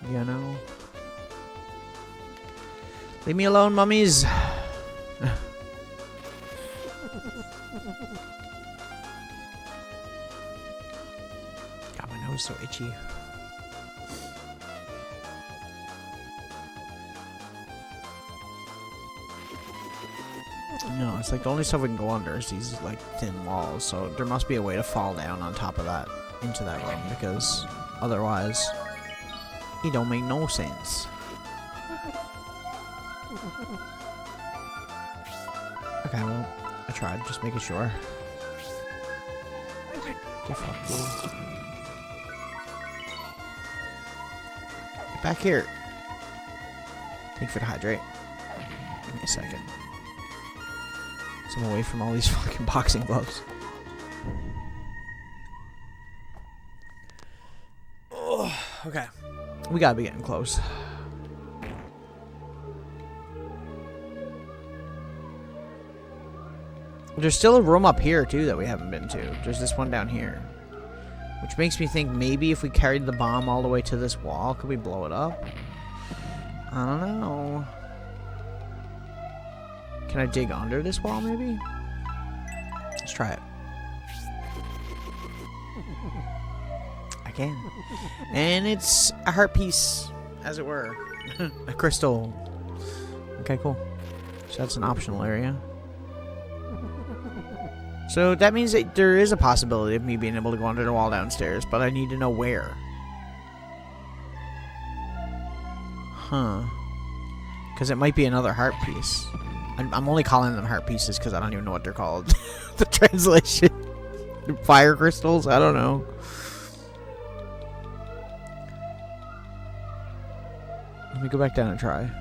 You know? Leave me alone, mummies! God, my nose is so itchy. No, it's like the only stuff we can go under is these like thin walls, so there must be a way to fall down on top of that into that room, because otherwise it don't make no sense. Okay, well, I tried, just making sure. Get fucked, dude. Get back here. Thank you for the hydrate. Give me a second. So I'm away from all these fucking boxing gloves. Oh, okay. We gotta be getting close. There's still a room up here, too, that we haven't been to. There's this one down here. Which makes me think maybe if we carried the bomb all the way to this wall, could we blow it up? I don't know. Can I dig under this wall, maybe? Let's try it. I can. And it's a heart piece, as it were. A crystal. Okay, cool. So that's an optional area. So that means that there is a possibility of me being able to go under the wall downstairs, but I need to know where. Huh. Because it might be another heart piece. I'm only calling them heart pieces because I don't even know what they're called. The translation. Fire crystals? I don't know. Let me go back down and try.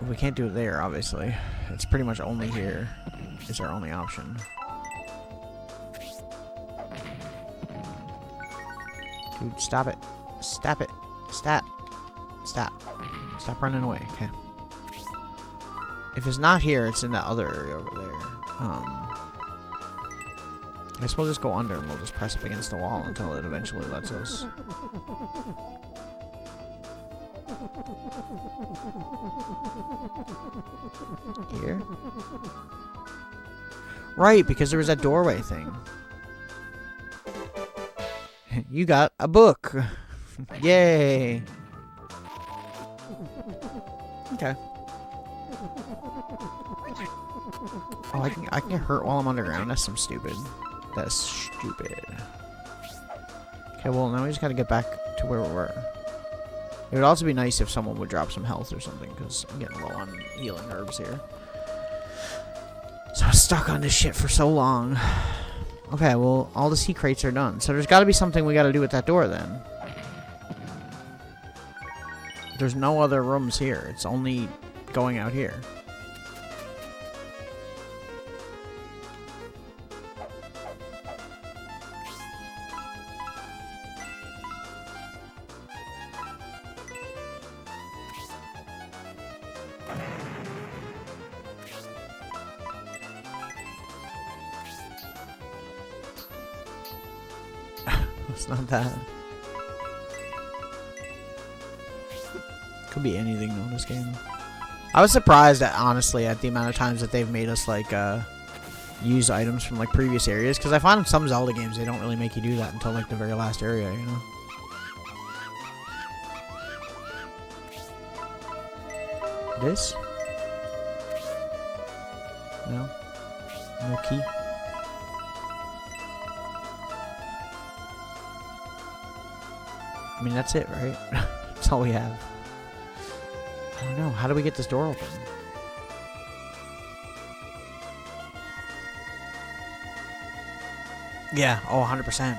We can't do it there, obviously. It's pretty much only here is our only option. Dude, stop it. Stop it. Stop. Stop. Stop running away. Okay. If it's not here, it's in that other area over there. I guess we'll just go under and we'll just press up against the wall until it eventually lets us. Here? Right, because there was that doorway thing. You got a book. Yay. Okay. Oh, I can get hurt while I'm underground. That's some stupid. That's stupid. Okay, well, now we just gotta get back to where we were. It would also be nice if someone would drop some health or something, because I'm getting low on healing herbs here. So I was stuck on this shit for so long. Okay, well, all the sea crates are done. So there's gotta be something we gotta do with that door, then. There's no other rooms here. It's only going out here. It's not that. Could be anything in this game. I was surprised at, honestly, at the amount of times that they've made us like use items from like previous areas, because I find in some Zelda games they don't really make you do that until like the very last area, you know. This? No. No key. I mean, that's it, right? That's all we have. I don't know. How do we get this door open? Yeah. Oh, 100%.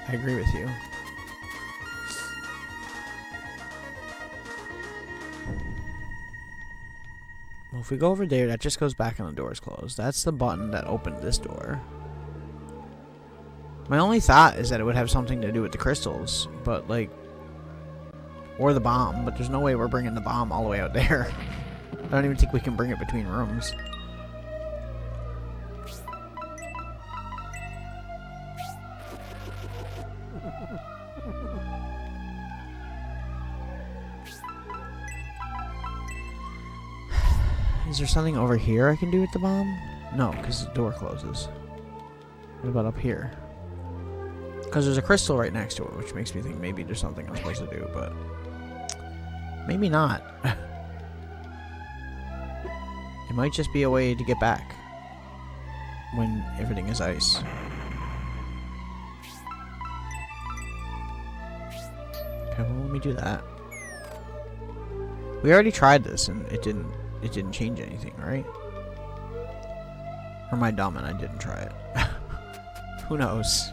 I agree with you. Well, if we go over there, that just goes back and the door is closed. That's the button that opened this door. My only thought is that it would have something to do with the crystals, but like, or the bomb, but there's no way we're bringing the bomb all the way out there. I don't even think we can bring it between rooms. Is there something over here I can do with the bomb? No, because the door closes. What about up here? Because there's a crystal right next to it, which makes me think maybe there's something I'm supposed to do, but maybe not. It might just be a way to get back when everything is ice. Okay, well, let me do that. We already tried this and it didn't change anything, right? Or am I dumb and I didn't try it? Who knows?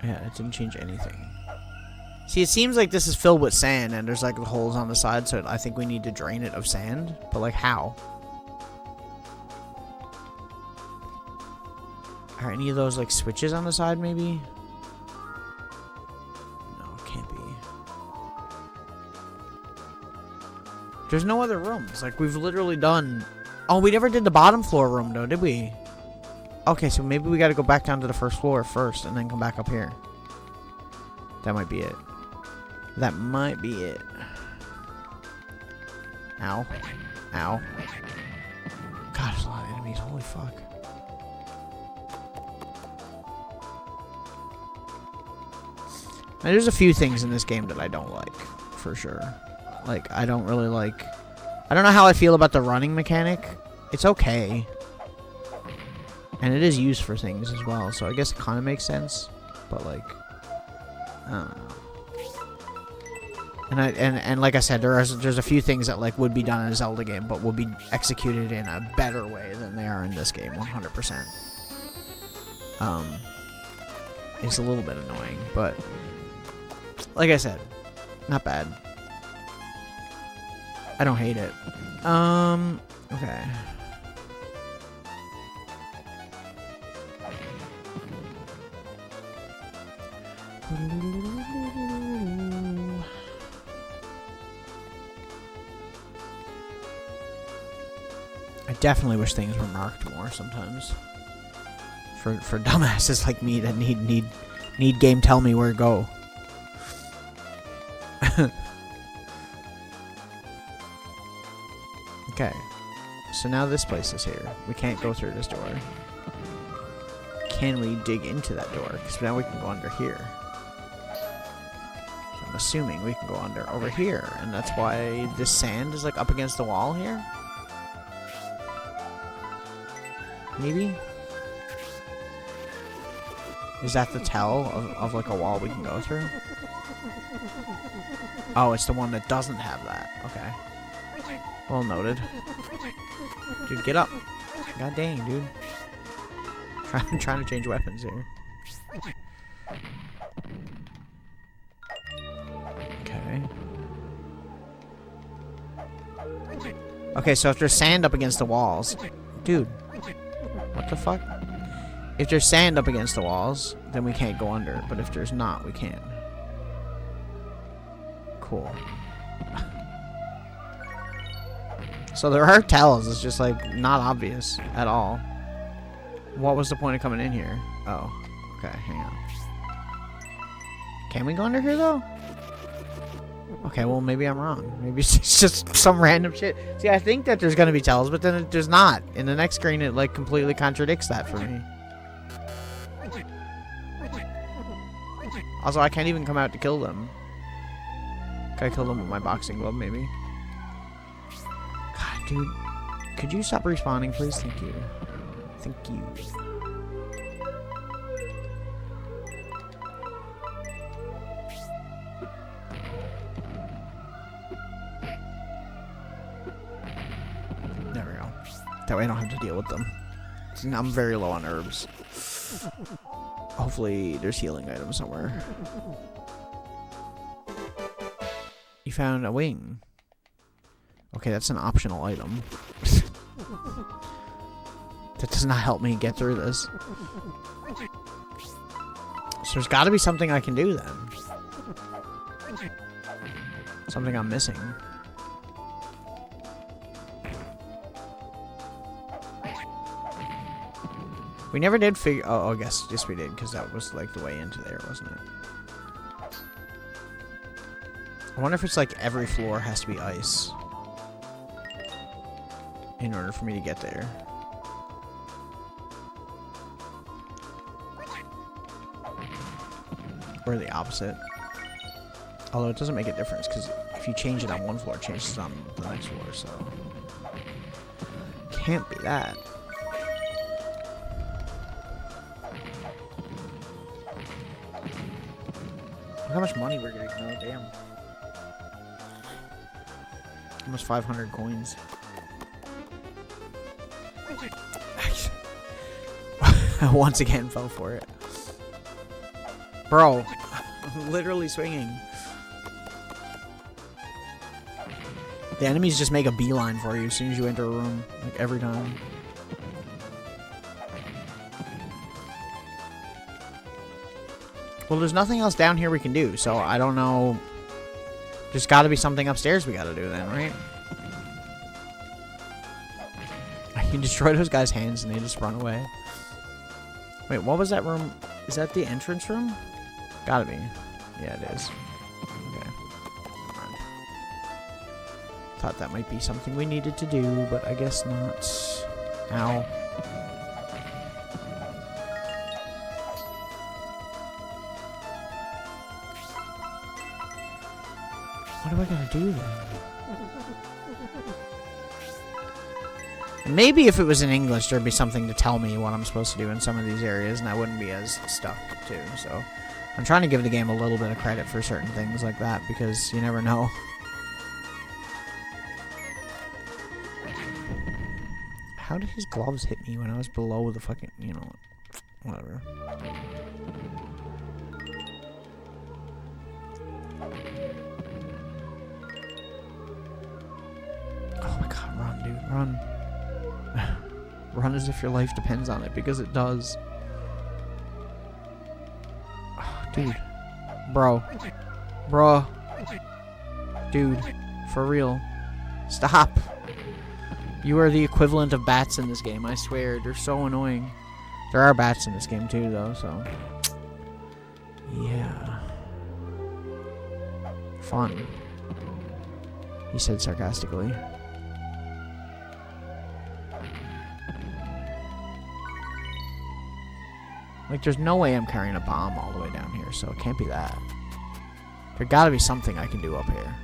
Yeah, it didn't change anything. See, it seems like this is filled with sand and there's like holes on the side, so I think we need to drain it of sand. But like, how? Are any of those like switches on the side maybe? No, it can't be. There's no other rooms. Like, we've literally done... Oh, we never did the bottom floor room though, did we? Okay, so maybe we gotta go back down to the first floor first and then come back up here. That might be it. That might be it. Ow. Ow. God, there's a lot of enemies. Holy fuck. Now, there's a few things in this game that I don't like, for sure. Like, I don't really like... I don't know how I feel about the running mechanic. It's okay. And it is used for things as well, so I guess it kind of makes sense. But, like... I don't know. And like I said, there's a few things that like would be done in a Zelda game, but would be executed in a better way than they are in this game, 100%. It's a little bit annoying, but like I said, not bad. I don't hate it. Okay. I definitely wish things were marked more sometimes. For dumbasses like me that need game tell me where to go. Okay. So now this place is here. We can't go through this door. Can we dig into that door? Because now we can go under here. So I'm assuming we can go under over here. And that's why this sand is like up against the wall here? Maybe? Is that the tell of like a wall we can go through? Oh, it's the one that doesn't have that. Okay. Well noted. Dude, get up. God dang, dude. I'm trying to change weapons here. Okay. Okay, so if there's sand up against the walls... Dude. What the fuck? If there's sand up against the walls, then we can't go under. But if there's not, we can. Cool. So there are tells. It's just, like, not obvious at all. What was the point of coming in here? Oh. Okay, hang on. Can we go under here, though? Okay, well, maybe I'm wrong. Maybe it's just some random shit. See, I think that there's gonna be tells, but then there's not. In the next screen, it, like, completely contradicts that for me. Also, I can't even come out to kill them. Can I kill them with my boxing glove, maybe? God, dude. Could you stop respawning, please? Thank you. Thank you. There we go. That way I don't have to deal with them. I'm very low on herbs. Hopefully there's healing items somewhere. You found a wing. Okay, that's an optional item. That does not help me get through this. So there's got to be something I can do then. Something I'm missing. We never did figure... Oh, I guess yes we did, because that was like the way into there, wasn't it? I wonder if it's like every floor has to be ice in order for me to get there. Or the opposite. Although it doesn't make a difference, because if you change it on one floor, it changes it on the next floor, so... Can't be that. Look how much money we're getting. Oh, damn. Almost 500 coins. I once again fell for it. Bro, I'm literally swinging. The enemies just make a beeline for you as soon as you enter a room. Like, every time. Well, there's nothing else down here we can do, so I don't know. There's got to be something upstairs we got to do then, right? I can destroy those guys' hands and they just run away. Wait, what was that room? Is that the entrance room? Gotta be. Yeah, it is. Okay. Thought that might be something we needed to do, but I guess not. Ow. What do I gotta do then? Maybe if it was in English, there'd be something to tell me what I'm supposed to do in some of these areas, and I wouldn't be as stuck, too. So, I'm trying to give the game a little bit of credit for certain things like that, because you never know. How did his gloves hit me when I was below the fucking, you know, whatever. Oh my god, run, dude, run. Run as if your life depends on it, because it does. Oh, dude. Bro. Bruh. Dude. For real. Stop. You are the equivalent of bats in this game, I swear. They're so annoying. There are bats in this game too, though, so... yeah. Fun. He said sarcastically. Like, there's no way I'm carrying a bomb all the way down here, so it can't be that. There gotta be something I can do up here.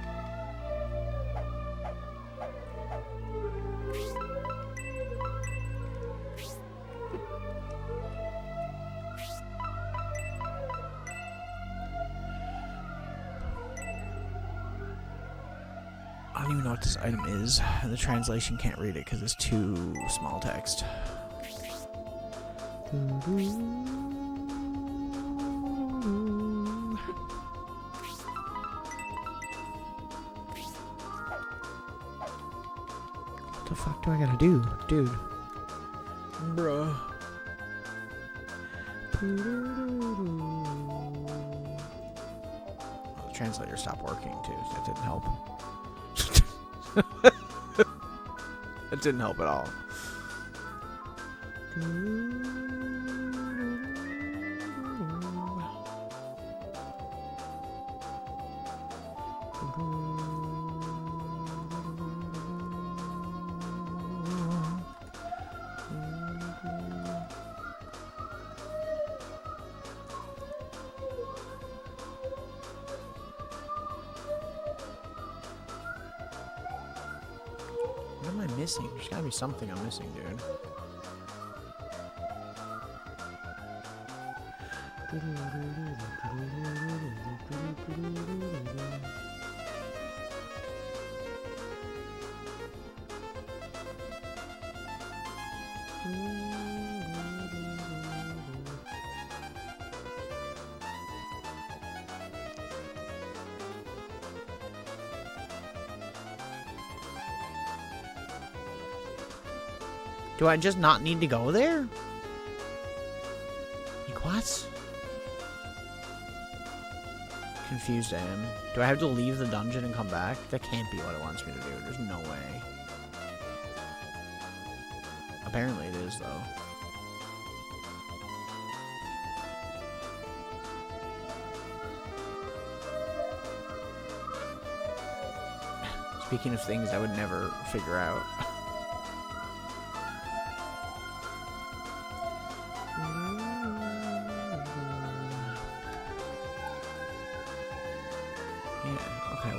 I don't even know what this item is. The translation can't read it because it's too small text. What the fuck do I gotta do, dude? Bruh. Oh, the translator stopped working too, so that didn't help. It didn't help at all. What am I missing? There's gotta be something I'm missing, dude. Do I just not need to go there? Like, what? Confused I am. Do I have to leave the dungeon and come back? That can't be what it wants me to do. There's no way. Apparently it is, though. Speaking of things I would never figure out.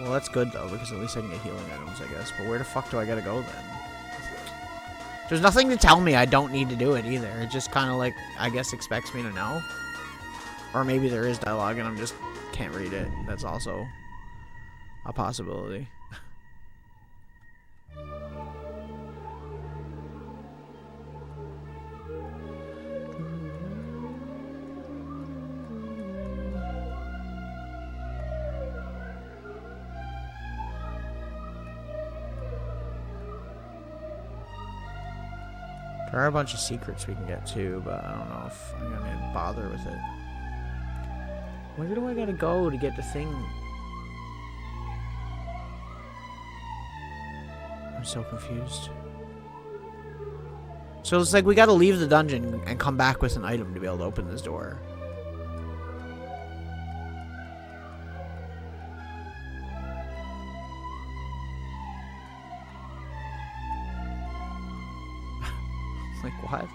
Well, that's good, though, because at least I can get healing items, I guess. But where the fuck do I gotta go, then? There's nothing to tell me I don't need to do it, either. It just kind of, like, I guess expects me to know. Or maybe there is dialogue and I just can't read it. That's also a possibility. There are a bunch of secrets we can get too, but I don't know if I'm gonna bother with it. Where do I gotta go to get the thing? I'm so confused. So it's like we gotta leave the dungeon and come back with an item to be able to open this door. Like, what?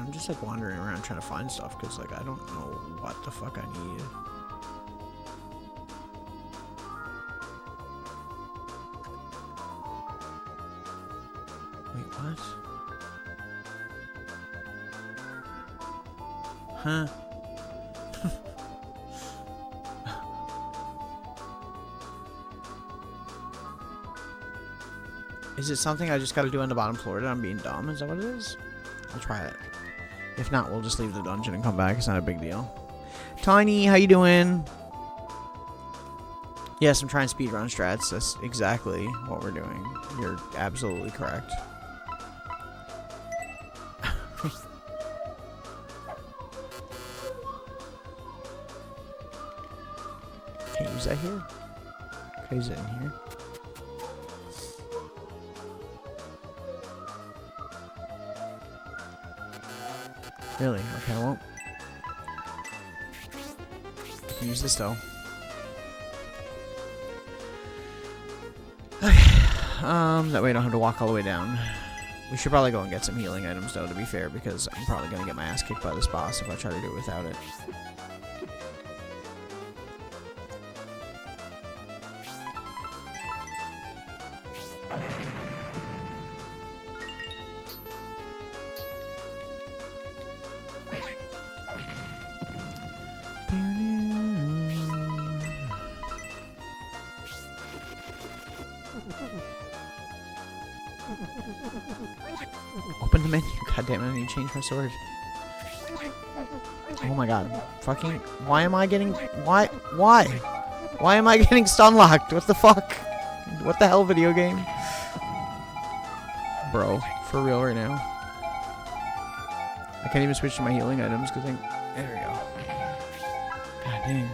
I'm just like wandering around trying to find stuff because like I don't know what the fuck I need. Wait, what? Huh? Is it something I just gotta do on the bottom floor that I'm being dumb? Is that what it is? I'll try it. If not, we'll just leave the dungeon and come back. It's not a big deal. Tiny, how you doing? Yes, I'm trying speedrun strats. That's exactly what we're doing. You're absolutely correct. Can't use that here? Can I use it in here? Really? Okay, I won't. I can use this though. Okay. That way I don't have to walk all the way down. We should probably go and get some healing items though, to be fair, because I'm probably gonna get my ass kicked by this boss if I try to do it without it. Open the menu. God damn it, I need to change my sword. Oh my god. Fucking. Why am I getting. Why? Why am I getting stun locked? What the fuck? What the hell, video game? Bro, for real right now. I can't even switch to my healing items because I. There we go. God dang.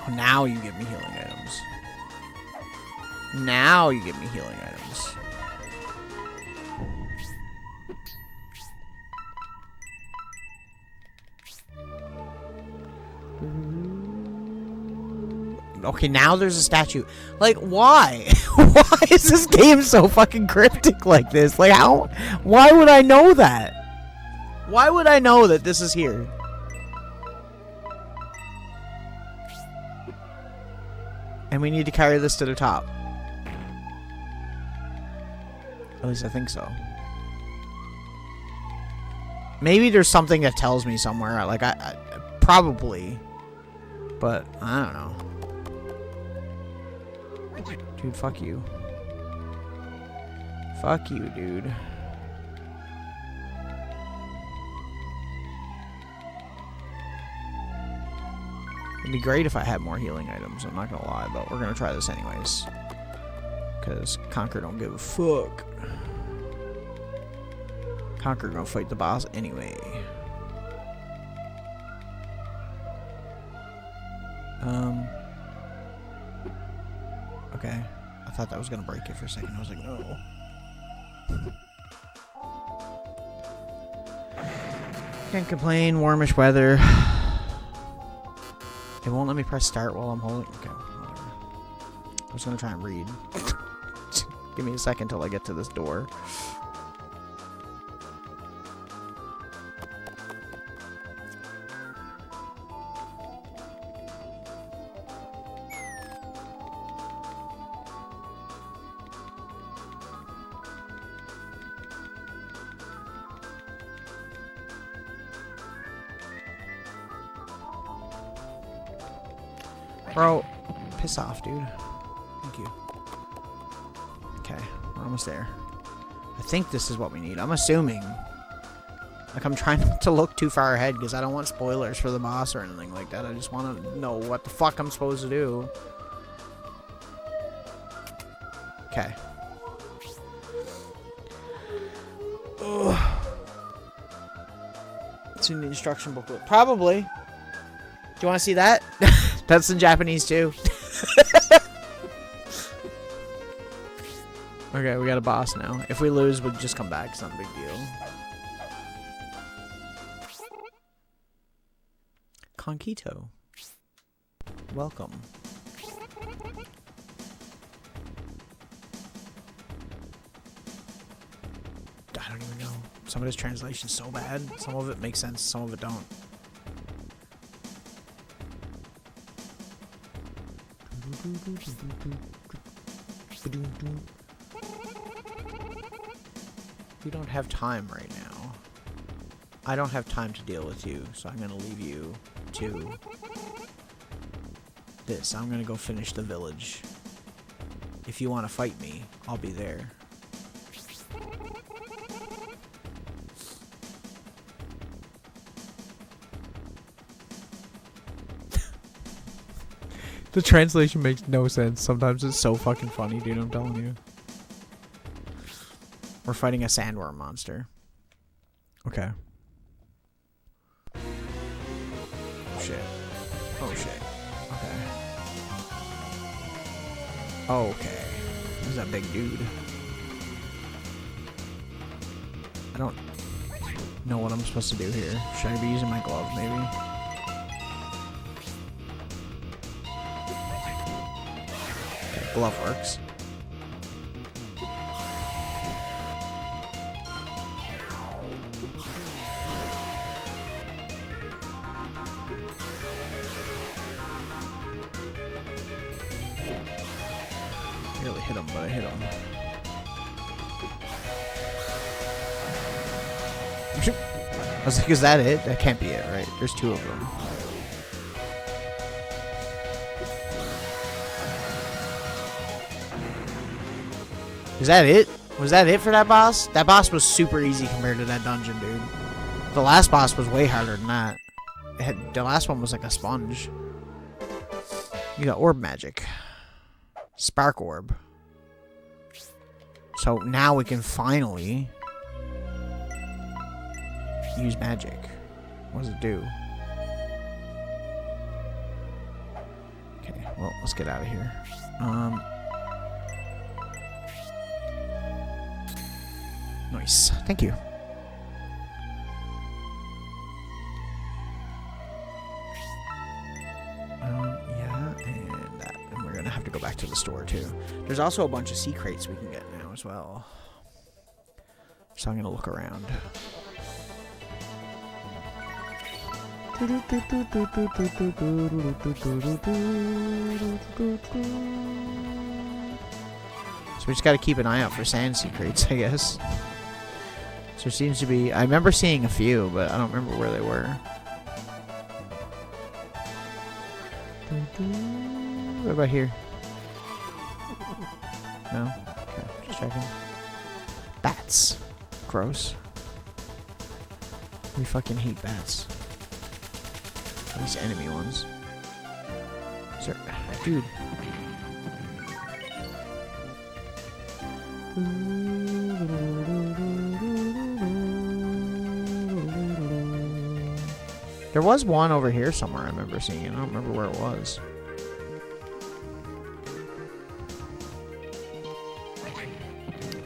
Oh, now you give me healing items. Now you give me healing items. Okay, now there's a statue. Like, why? Why is this game so fucking cryptic like this? Like, how? Why would I know that? Why would I know that this is here? And we need to carry this to the top. At least I think so. Maybe there's something that tells me somewhere. Like, I probably. But, I don't know. Dude, fuck you. Fuck you, dude. It'd be great if I had more healing items, I'm not gonna lie, but we're gonna try this anyways. Because Conker don't give a fuck. Conker gonna fight the boss anyway. Okay. I thought that was gonna break it for a second. I was like, no. Can't complain, warmish weather. It won't let me press start while I'm holding. Okay, whatever. I was gonna try and read. Give me a second till I get to this door. Bro, piss off, dude. Thank you. Okay, we're almost there. I think this is what we need. I'm assuming. Like, I'm trying to look too far ahead because I don't want spoilers for the boss or anything like that. I just want to know what the fuck I'm supposed to do. Okay. Ugh. It's in the instruction booklet. Probably. Do you want to see that? That's in Japanese too. Okay, we got a boss now. If we lose, we'll just come back. It's not a big deal. Conquito. Welcome. don't even know. Some of his translation's so bad. Some of it makes sense, some of it don't. We don't have time right now. I don't have time to deal with you, so I'm gonna leave you to this. I'm gonna go finish the village. If you want to fight me, I'll be there. The translation makes no sense. Sometimes it's so fucking funny, dude. I'm telling you. We're fighting a sandworm monster. Okay. Oh shit. Oh shit. Okay. Okay. He's a big dude. I don't know what I'm supposed to do here. Should I be using my glove, maybe? Okay, glove works. Really hit him, but I hit him. I was like, is that it? That can't be it, right? There's two of them. Is that it? Was that it for that boss? That boss was super easy compared to that dungeon, dude. The last boss was way harder than that. The last one was like a sponge. You got orb magic. Spark orb. So now we can finally use magic. What does it do? Okay, well, let's get out of here. Nice. Thank you. Yeah, and that. And we're gonna have to go back to the store too. There's also a bunch of sea crates we can get now as well. So I'm gonna look around. So we just gotta keep an eye out for sand sea crates, I guess. So there seems to be... I remember seeing a few, but I don't remember where they were. What about here? No? Okay, just checking. Bats. Gross. We fucking hate bats. At least enemy ones. Is there... Dude. There was one over here somewhere I remember seeing it. I don't remember where it was.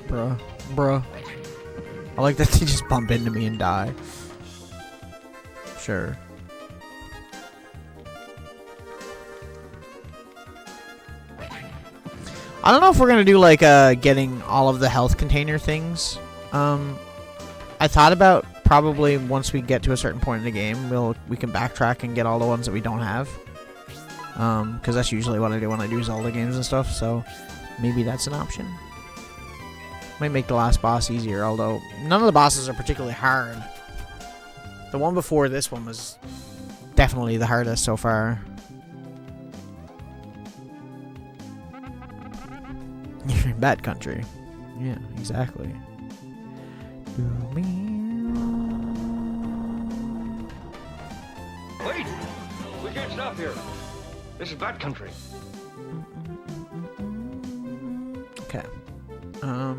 Bruh. I like that they just bump into me and die. Sure. I don't know if we're gonna do like getting all of the health container things. I thought about probably once we get to a certain point in the game, we can backtrack and get all the ones that we don't have. Because that's usually what I do when I do Zelda games and stuff. So maybe that's an option. Might make the last boss easier, although none of the bosses are particularly hard. The one before this one was definitely the hardest so far. You're in bad country. Yeah, exactly. Wait! We can't stop here. This is bad country. Okay. I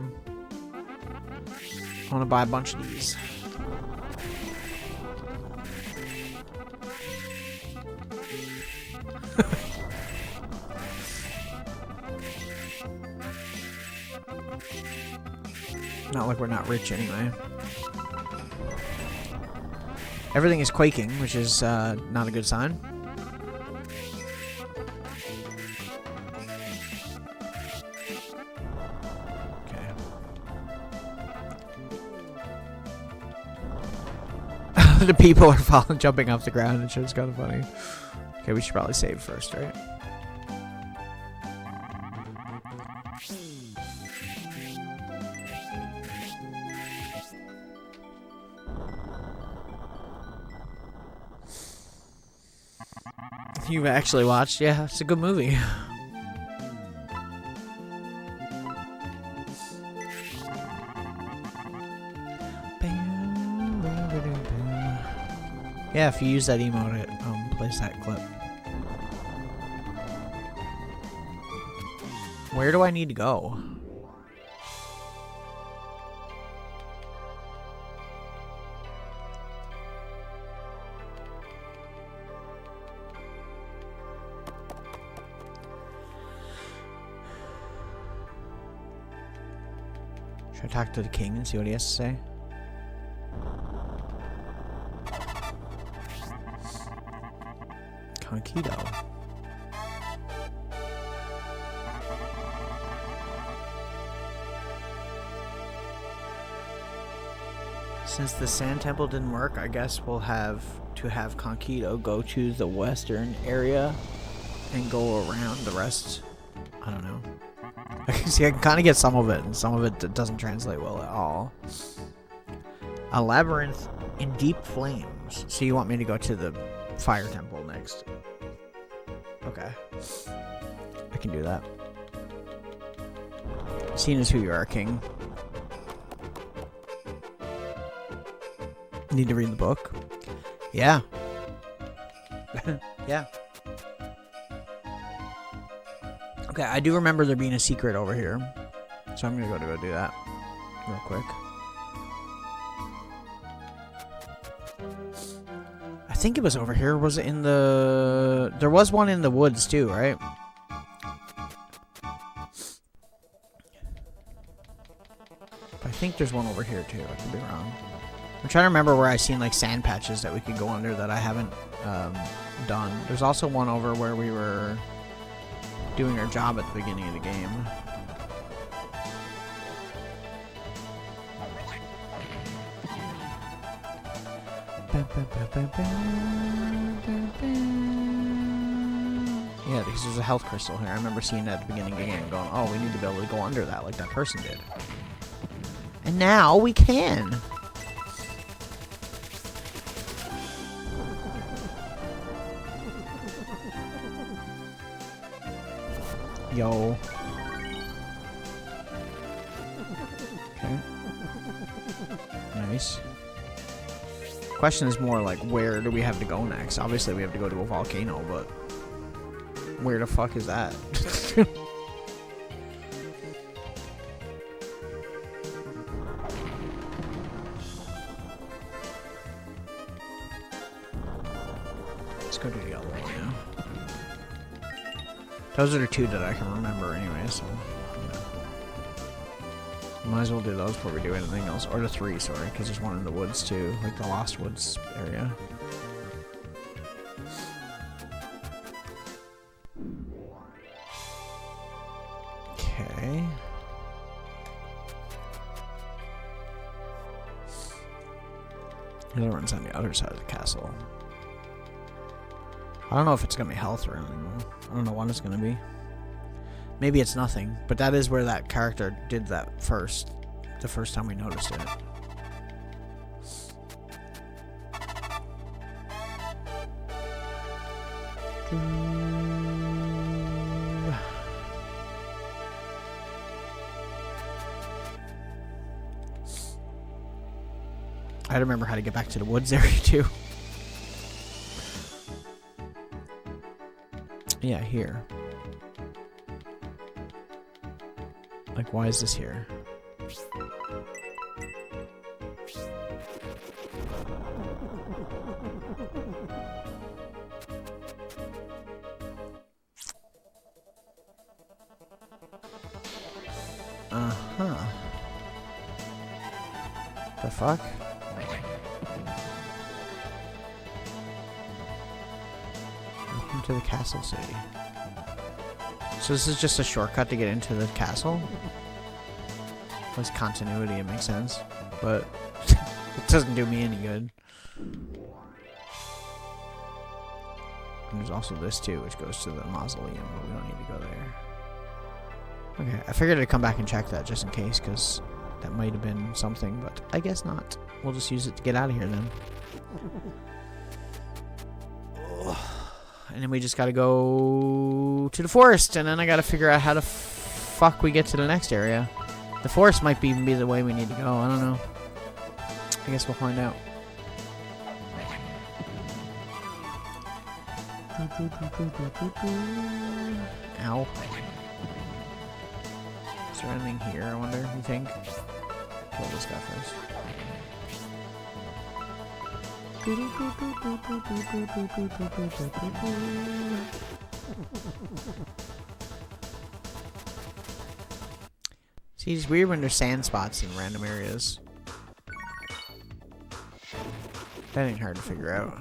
want to buy a bunch of these. Not like we're not rich anyway. Everything is quaking, which is not a good sign. Okay. The people are falling, jumping off the ground, and shit's kind of funny. Okay, we should probably save first, right? You've actually watched? Yeah, it's a good movie. Yeah, if you use that emote, it plays that clip. Where do I need to go? Should I talk to the king and see what he has to say? Conketo. Since the sand temple didn't work, I guess we'll have to have Conketo go to the western area and go around the rest. I don't know. See, I can kind of get some of it, and some of it doesn't translate well at all. A labyrinth in deep flames. So you want me to go to the fire temple next? Okay. I can do that. Seeing as who you are, king. Need to read the book? Yeah. Yeah. Okay, I do remember there being a secret over here. So I'm gonna go do that real quick. I think it was over here. Was it in the... There was one in the woods too, right? But I think there's one over here too. I could be wrong. I'm trying to remember where I seen like sand patches that we could go under that I haven't done. There's also one over where we were doing our job at the beginning of the game. Yeah, because there's a health crystal here. I remember seeing that at the beginning of the game going, oh, we need to be able to go under that like that person did. And now we can. Yo. Okay. Nice. Question is more like, where do we have to go next? Obviously, we have to go to a volcano, but where the fuck is that? Let's go to the other one now. Those are the two that I can remember anyway, so yeah. Might as well do those before we do anything else. Or the three, sorry, because there's one in the woods too, like the Lost Woods area. Okay. The other one's on the other side of the castle. I don't know if it's going to be health or anything. I don't know what it's going to be. Maybe it's nothing, but that is where that character did that first. The first time we noticed it. I remember how to get back to the woods area too. Yeah, here. Like, why is this here? Uh-huh. The fuck? Welcome to the castle city. So this is just a shortcut to get into the castle? Plus continuity, it makes sense. But it doesn't do me any good. And there's also this too, which goes to the mausoleum, but we don't need to go there. Okay, I figured I'd come back and check that just in case, because that might have been something, but I guess not. We'll just use it to get out of here then. And then we just gotta go to the forest, and then I gotta figure out how the fuck we get to the next area. The forest might even be the way we need to go, I don't know. I guess we'll find out. Ow. Is there anything here, I wonder, you think? Kill this guy first. See, it's weird when there's sand spots in random areas. That ain't hard to figure out.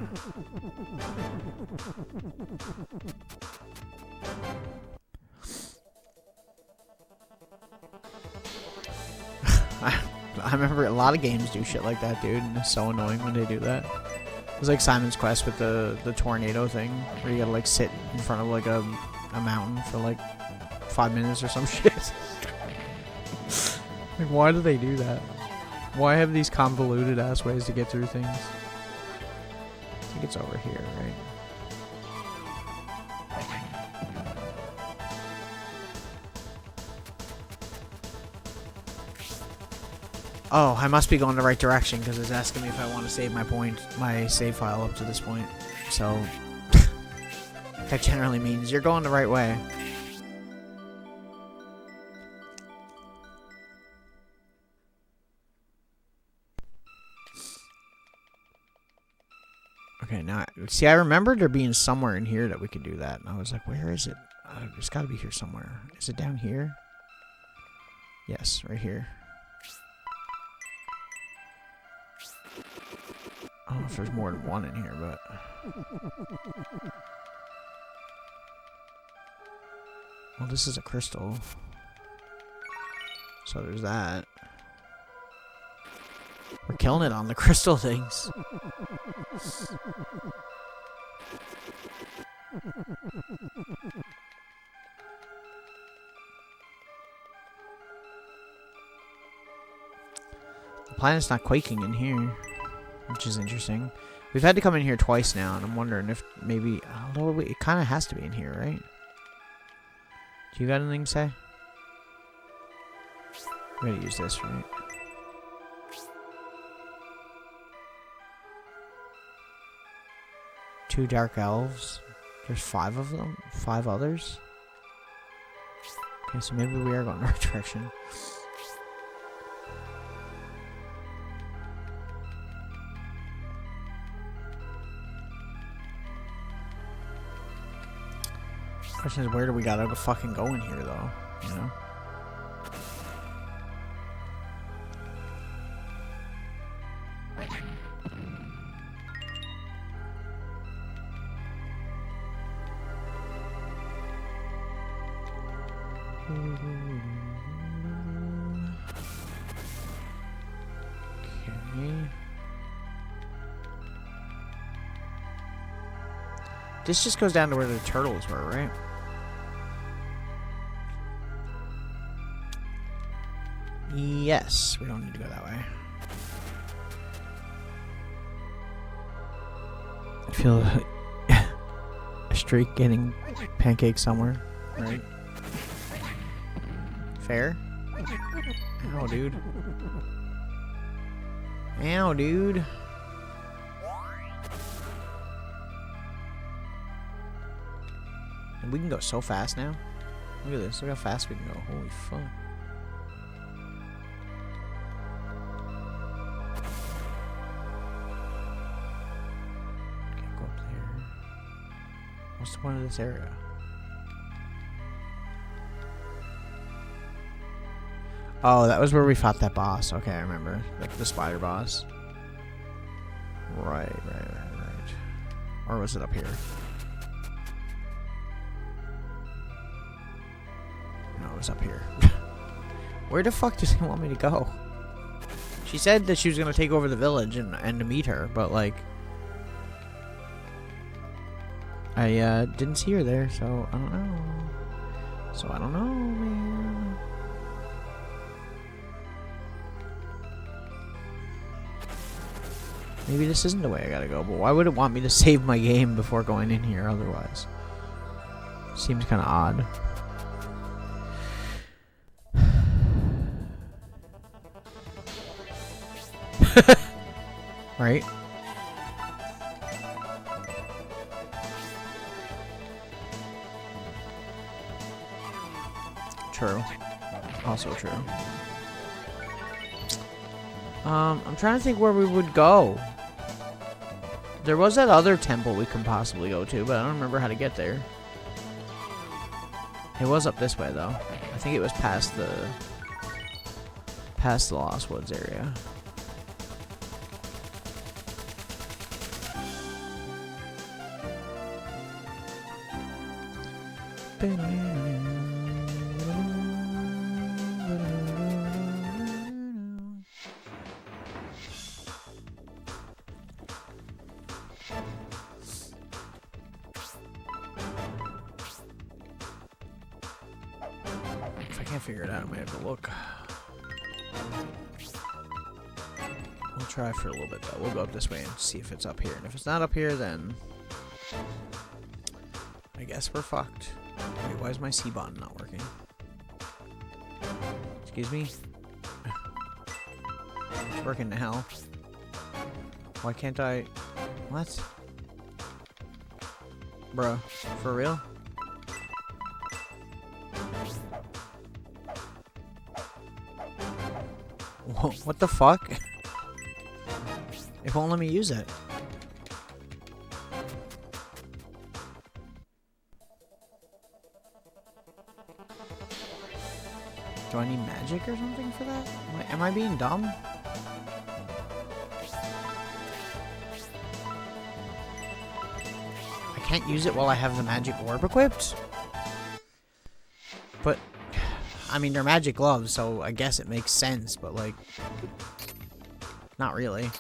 I remember a lot of games do shit like that, dude, and it's so annoying when they do that. It was like Simon's Quest with the tornado thing, where you gotta like sit in front of like a mountain for like 5 minutes or some shit. Like, why do they do that? Why have these convoluted ass ways to get through things? I think it's over here, right? Oh, I must be going the right direction because it's asking me if I want to save my save file up to this point. So that generally means you're going the right way. Okay, now see, I remembered there being somewhere in here that we could do that, and I was like, where is it? It's got to be here somewhere. Is it down here? Yes, right here. I don't know if there's more than one in here, but... Well, this is a crystal. So there's that. We're killing it on the crystal things. The planet's not quaking in here, which is interesting. We've had to come in here twice now, and I'm wondering if maybe... Although it kind of has to be in here, right? Do you got anything to say? We gotta use this, right? Two dark elves. There's 5 of them? 5 others? Okay, so maybe we are going in the right direction. Question is, where do we gotta fucking go in here, though? You know? Okay. This just goes down to where the turtles were, right? Yes, we don't need to go that way. I feel a streak getting pancakes somewhere, right? Fair? Ow, dude. Ow, dude. And we can go so fast now. Look at this. Look how fast we can go. Holy fuck. Can't go up there. What's the point of this area? Oh, that was where we fought that boss. Okay, I remember. Like the spider boss. Right. Or was it up here? No, it was up here. Where the fuck does he want me to go? She said that she was going to take over the village and to meet her, but like... I didn't see her there, so I don't know. So I don't know, man. Maybe this isn't the way I gotta go, but why would it want me to save my game before going in here otherwise? Seems kind of odd. Right? True. Also true. I'm trying to think where we would go. There was that other temple we can possibly go to, but I don't remember how to get there. It was up this way, though. I think it was past the Lost Woods area. If I can't figure it out, I might have to look. We'll try for a little bit, though. We'll go up this way and see if it's up here. And if it's not up here, then I guess we're fucked. Wait, why is my C button not working? Excuse me? It's working now. Why can't I... What? Bruh, for real? What the fuck? It won't let me use it. Do I need magic or something for that? Am I being dumb? I can't use it while I have the magic orb equipped? But, I mean, they're magic gloves, so I guess it makes sense, but, like, not really.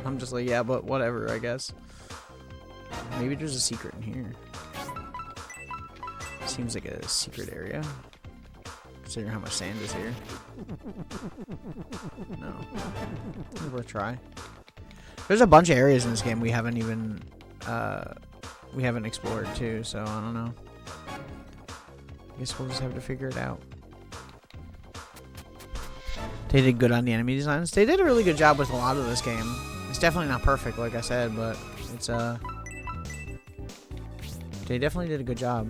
I'm just like, yeah, but whatever, I guess. Maybe there's a secret in here. Seems like a secret area. Considering how much sand is here. No. Maybe worth a try. There's a bunch of areas in this game we haven't even explored too, so I don't know. I guess we'll just have to figure it out. They did good on the enemy designs. They did a really good job with a lot of this game. It's definitely not perfect, like I said, but it's they definitely did a good job.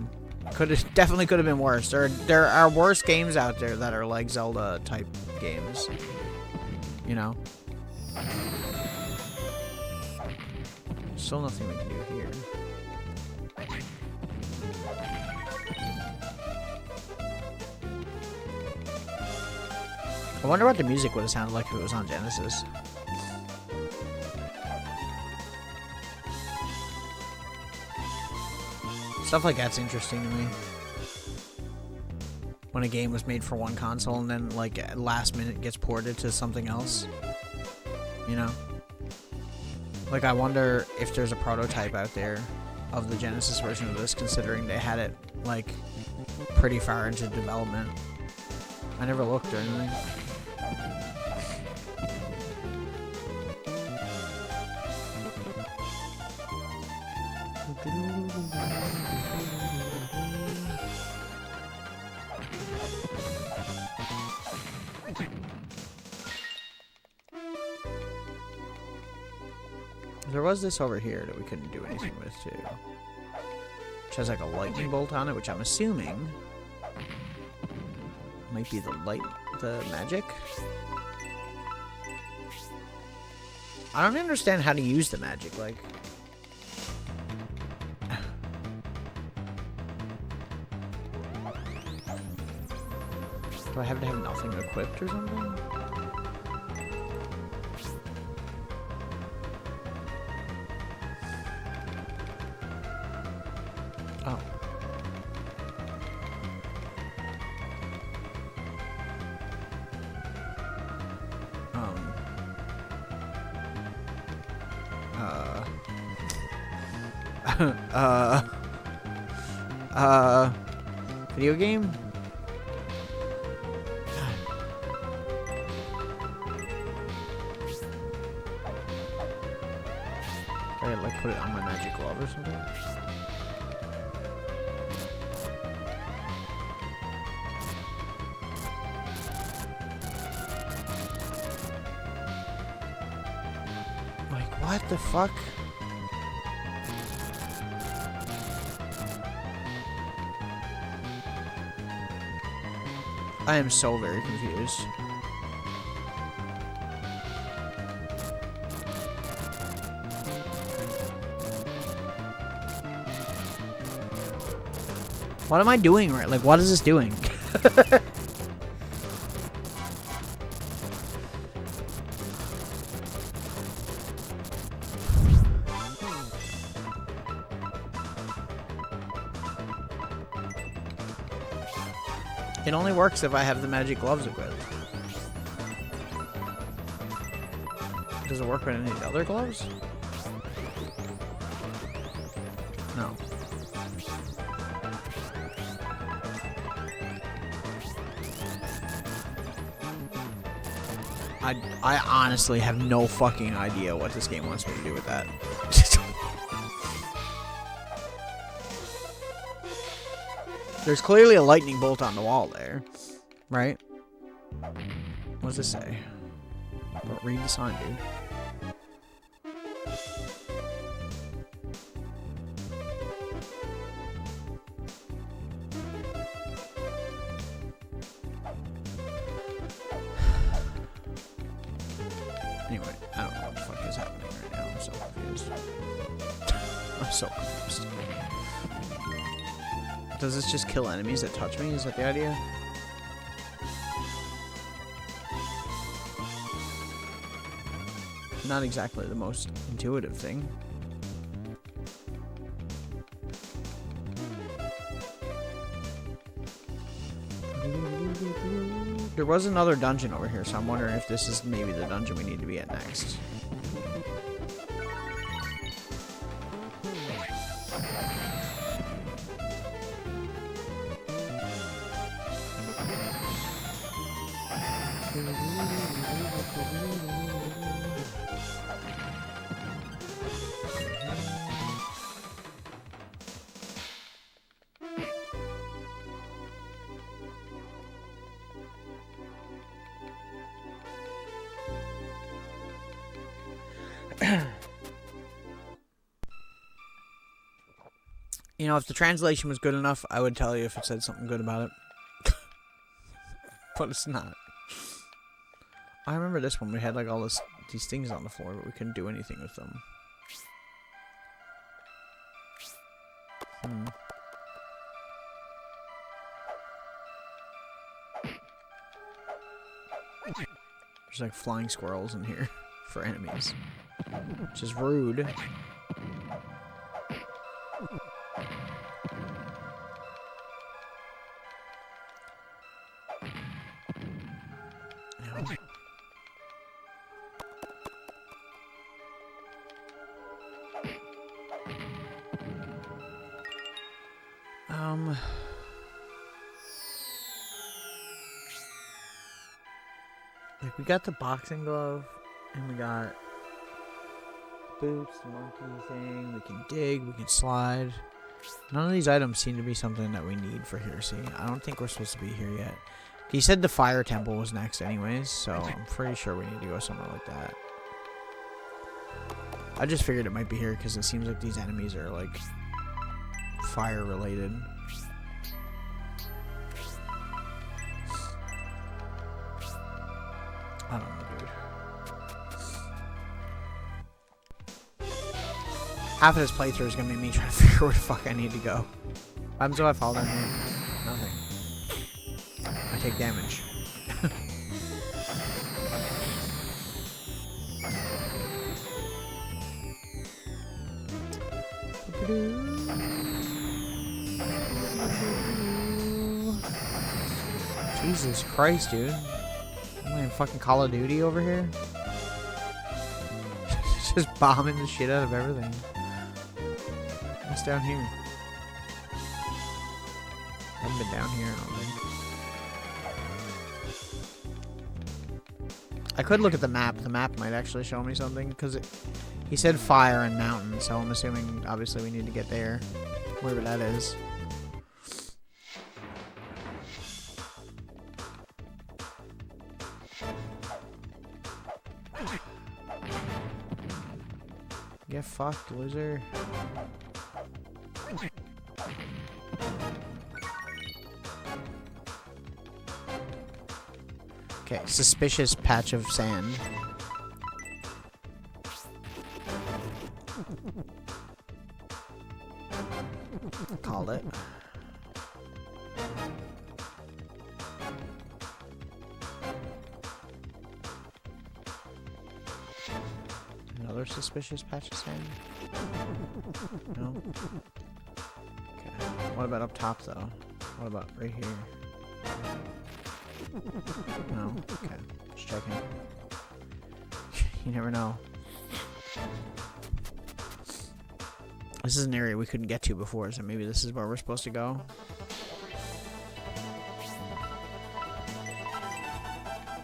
Definitely could have been worse. There are worse games out there that are like Zelda type games. You know? Still nothing we can do here. I wonder what the music would have sounded like if it was on Genesis. Stuff like that's interesting to me. When a game was made for one console and then, like, at last minute gets ported to something else. You know? Like, I wonder if there's a prototype out there of the Genesis version of this, considering they had it, like, pretty far into development. I never looked or anything. There was this over here that we couldn't do anything with too. Which has like a lightning bolt on it, which I'm assuming might be the magic. I don't understand how to use the magic, like. Do I have to have nothing equipped or something? Oh. Video game? I like put it on my magic glove or something. Like, what the fuck? I am so very confused. What am I doing right? Like, what is this doing? It only works if I have the magic gloves equipped. Does it work with any of the other gloves? No. I honestly have no fucking idea what this game wants me to do with that. There's clearly a lightning bolt on the wall there, right? What does this say? Don't read the sign, dude. Anyway, I don't know what the fuck is happening right now. I'm so confused. I'm so confused. Does this just kill enemies that touch me? Is that the idea? Not exactly the most intuitive thing. There was another dungeon over here, so I'm wondering if this is maybe the dungeon we need to be at next. You know, if the translation was good enough, I would tell you if it said something good about it. But it's not. I remember this one. We had like all these things on the floor, but we couldn't do anything with them. There's like flying squirrels in here for enemies, which is rude. Like, we got the boxing glove, and we got boots, the monkey thing, we can dig, we can slide. None of these items seem to be something that we need for here, see? I don't think we're supposed to be here yet. He said the fire temple was next anyways, so I'm pretty sure we need to go somewhere like that. I just figured it might be here because it seems like these enemies are, like, fire related. I don't know, dude. Half of this playthrough is gonna be me trying to figure out where the fuck I need to go. What happens if I fall down here? Nothing. I take damage. Jesus Christ, dude. Am I in fucking Call of Duty over here? Just bombing the shit out of everything. What's down here? Haven't been down here, I don't think. I could look at the map. The map might actually show me something, because he said fire and mountain, so I'm assuming, obviously, we need to get there, wherever that is. Get fucked, loser. Okay, suspicious patch of sand. Called it. Another suspicious patch of sand? No? Okay. What about up top, though? What about right here? No? Okay. Just checking. You never know. This is an area we couldn't get to before, so maybe this is where we're supposed to go.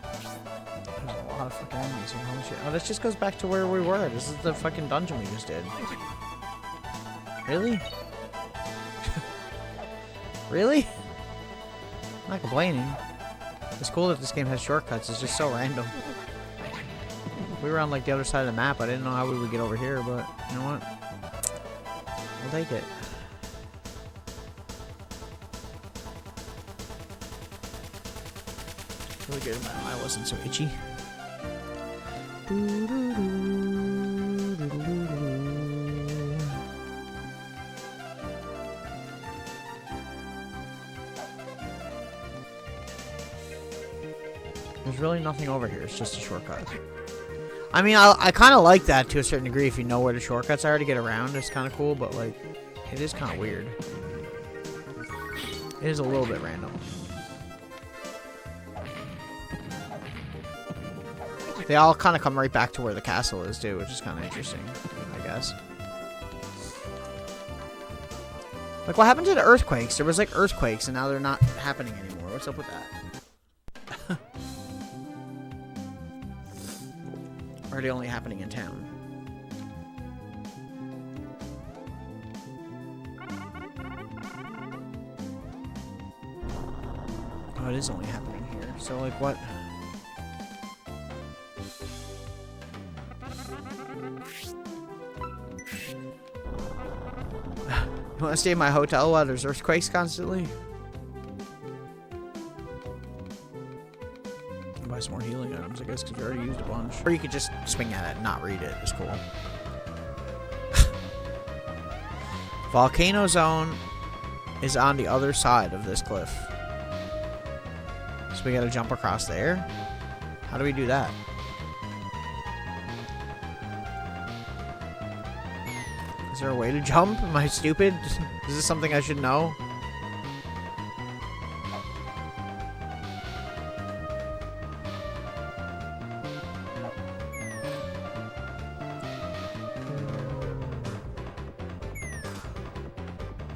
There's a lot of fucking enemies here. Holy shit. Oh, this just goes back to where we were. This is the fucking dungeon we just did. Really? Really? I'm not complaining. It's cool that this game has shortcuts. It's just so random. We were on like the other side of the map. I didn't know how we would get over here, but you know what? I'll take it. Really good. My eye wasn't so itchy. There's really nothing over here. It's just a shortcut. I mean, I kind of like that to a certain degree. If you know where the shortcuts are to get around, it's kind of cool. But like, it is kind of weird. It is a little bit random. They all kind of come right back to where the castle is too, which is kind of interesting, I guess. Like, what happened to the earthquakes? There was like earthquakes, and now they're not happening anymore. What's up with that? Or are they only happening in town? Oh, it is only happening here. So, like, what? You want to stay in my hotel while there's earthquakes constantly? Buy some more healing items, I guess, because we already used a bunch. Or you could just swing at it and not read it. It's cool. Volcano Zone is on the other side of this cliff. So we gotta jump across there? How do we do that? Is there a way to jump? Am I stupid? Is this something I should know?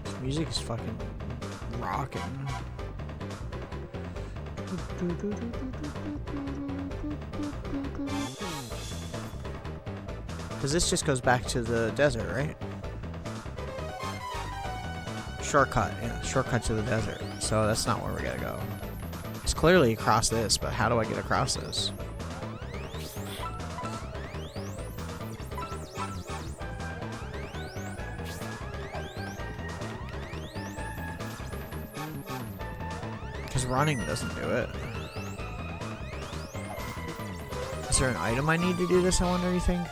This music is fucking rocking. Because this just goes back to the desert, right? Shortcut, yeah, shortcut to the desert. So that's not where we gotta go. It's clearly across this, but how do I get across this? Because running doesn't do it. Is there an item I need to do this, I wonder, you think?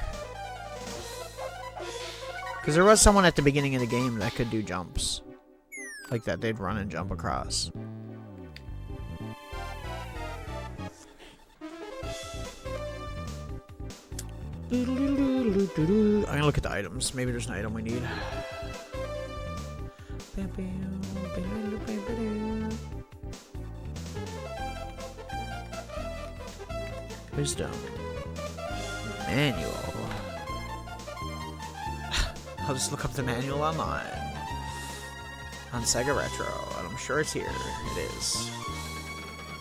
Because there was someone at the beginning of the game that could do jumps. Like that, they'd run and jump across. I'm gonna look at the items. Maybe there's an item we need. Wisdom. Manual. I'll just look up the manual online. On Sega Retro, and I'm sure it's here. It is.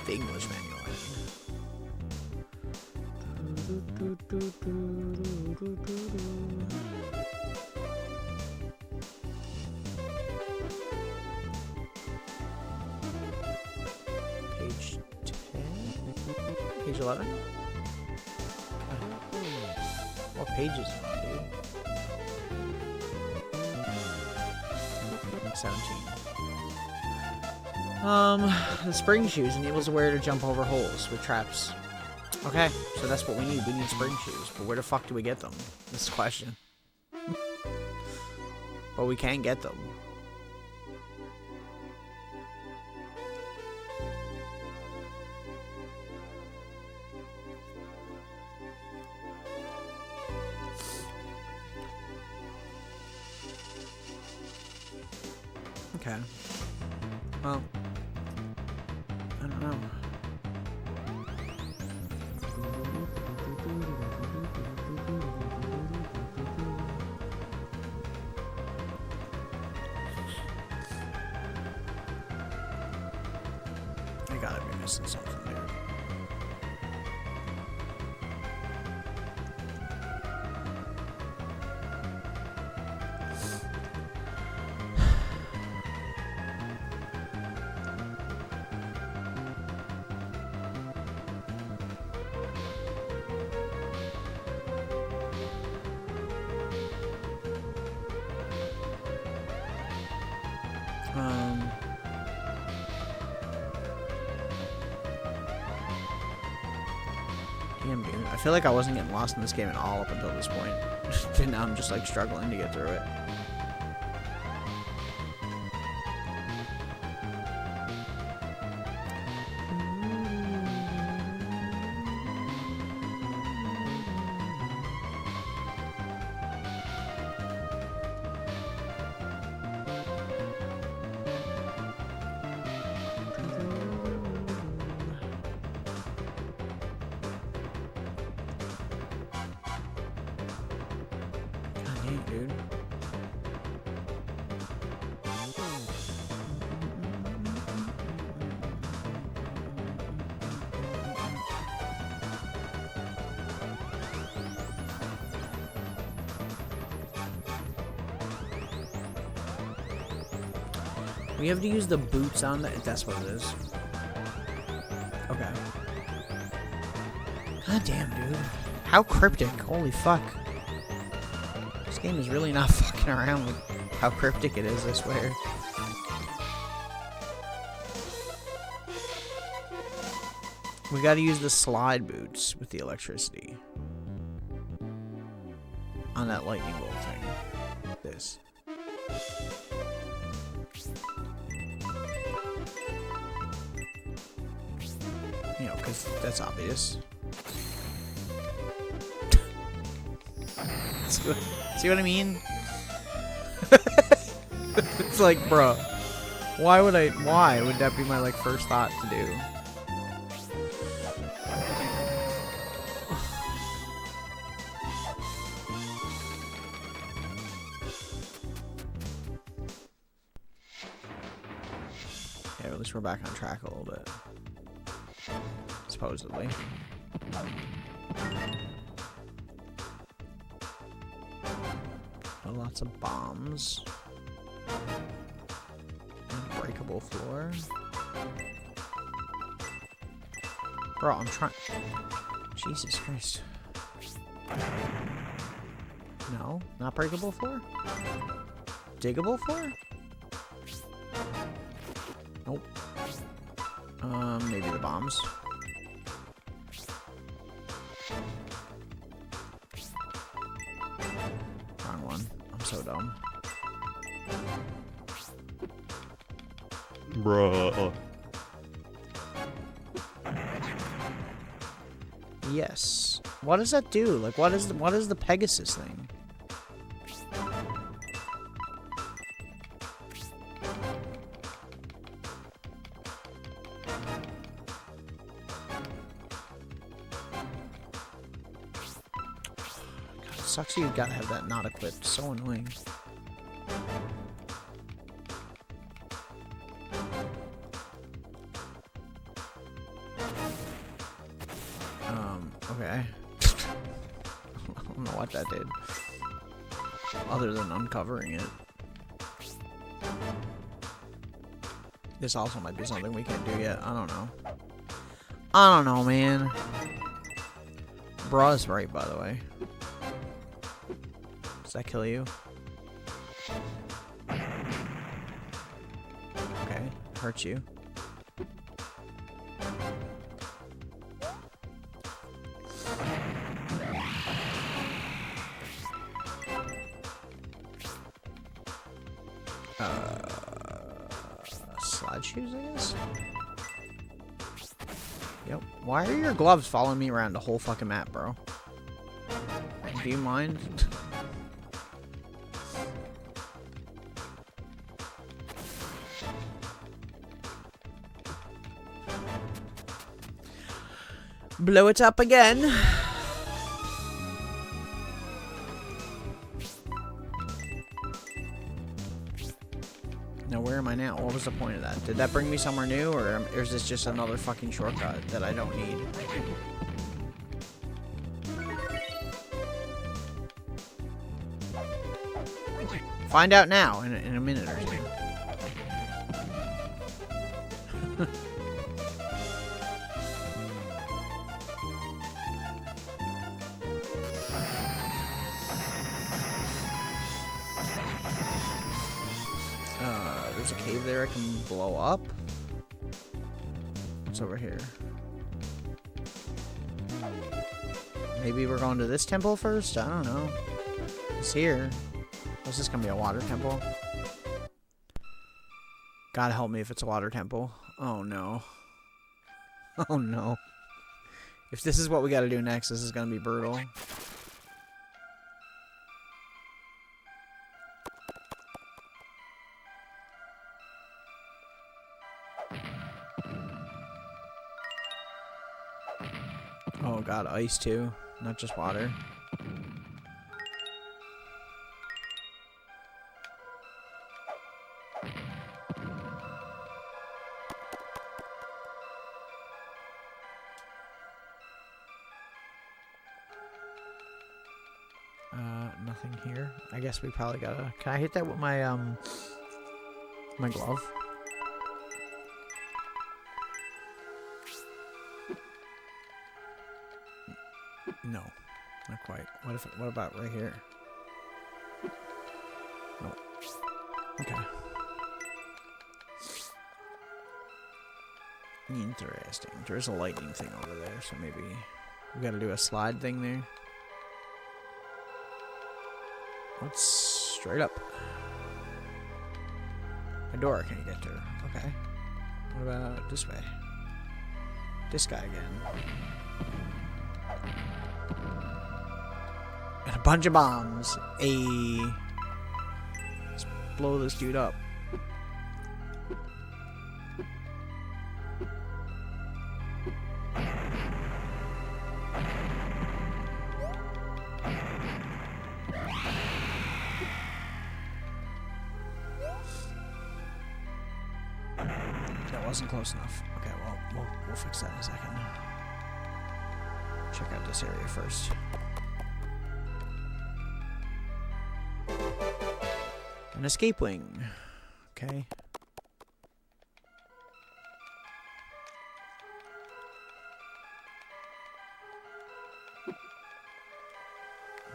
The English manual. Page 10? Page 11? What page is it on, dude? 17. The spring shoes enables the wearer to jump over holes with traps. Okay, so that's what we need. We need spring shoes. But where the fuck do we get them? This is the question. But we can get them. Okay. Well, I don't know. I gotta be missing something there. Damn, dude. I feel like I wasn't getting lost in this game at all up until this point. And now I'm just like struggling to get through it. Dude. We have to use the boots on that. That's what it is. Okay. God damn, dude. How cryptic. Holy fuck. This game is really not fucking around with how cryptic it is, I swear. We gotta use the slide boots with the electricity. On that lightning bolt thing. This. You know, because that's obvious. See what I mean? It's like, bruh. Why would that be my, like, first thought to do? Yeah, at least we're back on track a little bit. Supposedly. Lots of bombs. Unbreakable floor. Bro, I'm trying. Jesus Christ. No, not breakable floor? Diggable floor? Nope. Maybe the bombs. Wrong one. I'm so dumb. Bruh. Yes. What does that do? Like, what is the Pegasus thing? Sucks you gotta have that not equipped. So annoying. Okay. I don't know what that did. Other than uncovering it. This also might be something we can't do yet. I don't know. I don't know, man. Bra's right, by the way. Does that kill you? Okay. Hurts you. Slide shoes, I guess? Yep. Why are your gloves following me around the whole fucking map, bro? Do you mind? Blow it up again. Now, where am I now? What was the point of that? Did that bring me somewhere new, or is this just another fucking shortcut that I don't need? Find out now, in a minute or two. There's a cave there I can blow up. What's over here? Maybe we're going to this temple first? I don't know. It's here. Is this gonna be a water temple? God help me if it's a water temple. Oh no. Oh no. If this is what we gotta do next, this is gonna be brutal. Oh god, ice too, not just water. Nothing here. I guess we probably gotta... Can I hit that with my, my glove? No. Not quite. What about right here? No. Okay. Interesting. There's a lightning thing over there, so maybe we gotta do a slide thing there. Let's straight up. A door can you get to? Okay. What about this way? This guy again. And a bunch of bombs. Let's blow this dude up. Wasn't close enough. Okay, well, we'll fix that in a second. Check out this area first. An escape wing. Okay.